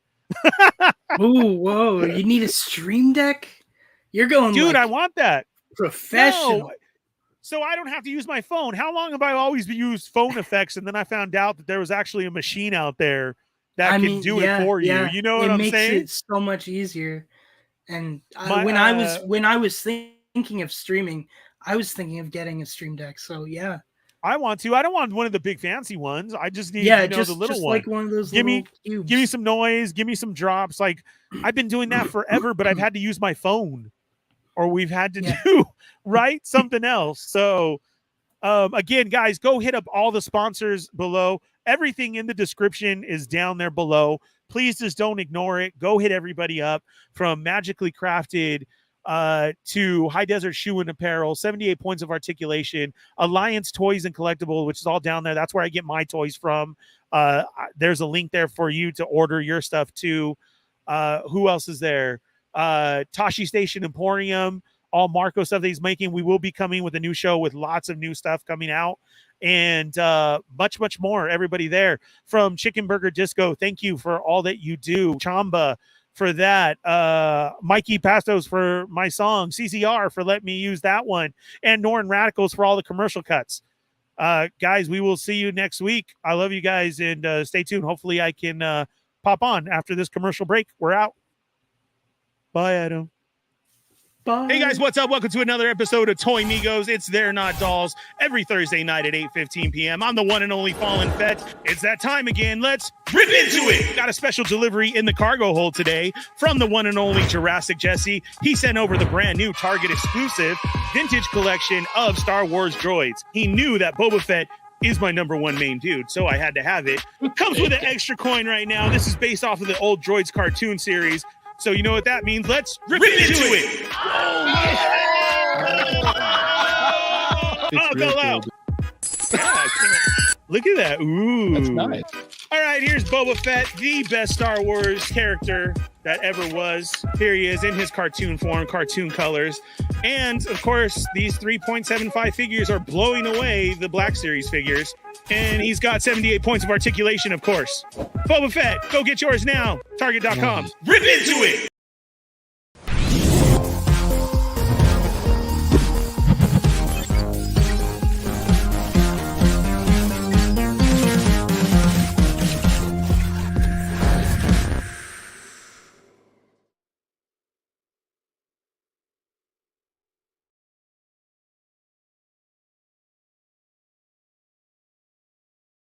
S2: Ooh, whoa. You need a Stream Deck? You're going,
S1: dude,
S2: like,
S1: I want that.
S2: Professional.
S1: No. So I don't have to use my phone. How long have I always used phone effects? And then I found out that there was actually a machine out there that can do it for you. You know what I'm saying?
S2: It makes it so much easier. And when I was thinking of streaming, I was thinking of getting a Stream Deck. So yeah,
S1: I want to. I don't want one of the big fancy ones. I just need
S2: just,
S1: the little
S2: just
S1: one.
S2: like one of those
S1: Give me
S2: cubes.
S1: Give me some noise. Give me some drops. Like I've been doing that forever, but I've had to use my phone, or we've had to do something else. So again, guys, go hit up all the sponsors below. Everything in the description is down there below. Please just don't ignore it. Go hit everybody up, from Magically Crafted to High Desert Shoe and Apparel, 78 Points of Articulation, Alliance Toys and Collectible, which is all down there. That's where I get my toys from. There's a link there for you to order your stuff too. Who else is there? Tashi Station Emporium, all Marco stuff that he's making. We will be coming with a new show with lots of new stuff coming out, and much, much more. Everybody there, from Chicken Burger Disco, thank you for all that you do. Chamba for that, Mikey Pastos for my song, CCR for letting me use that one, and Norton Radicals for all the commercial cuts. Guys, we will see you next week. I love you guys, and stay tuned. Hopefully I can pop on after this commercial break. We're out. Bye, Adam.
S2: Bye.
S1: Hey guys, what's up? Welcome to another episode of Toy Migos. It's They're Not Dolls, every Thursday night at 8:15 p.m. I'm the one and only Fallenfett. It's that time again. Let's rip into it. Got a special delivery in the cargo hold today from the one and only Jurassic Jesse. He sent over the brand new Target exclusive vintage collection of Star Wars droids. He knew that Boba Fett is my number one main dude, so I had to have it. Comes with an extra coin right now. This is based off of the old Droids cartoon series. So you know what that means. Let's rip into it. Oh, fell out. Yeah, look at that. Ooh.
S3: That's nice.
S1: All right, here's Boba Fett, the best Star Wars character that ever was. Here he is in his cartoon form, cartoon colors. And, of course, these 3.75 figures are blowing away the Black Series figures. And he's got 78 points of articulation, of course. Boba Fett, go get yours now. Target.com. Rip into it!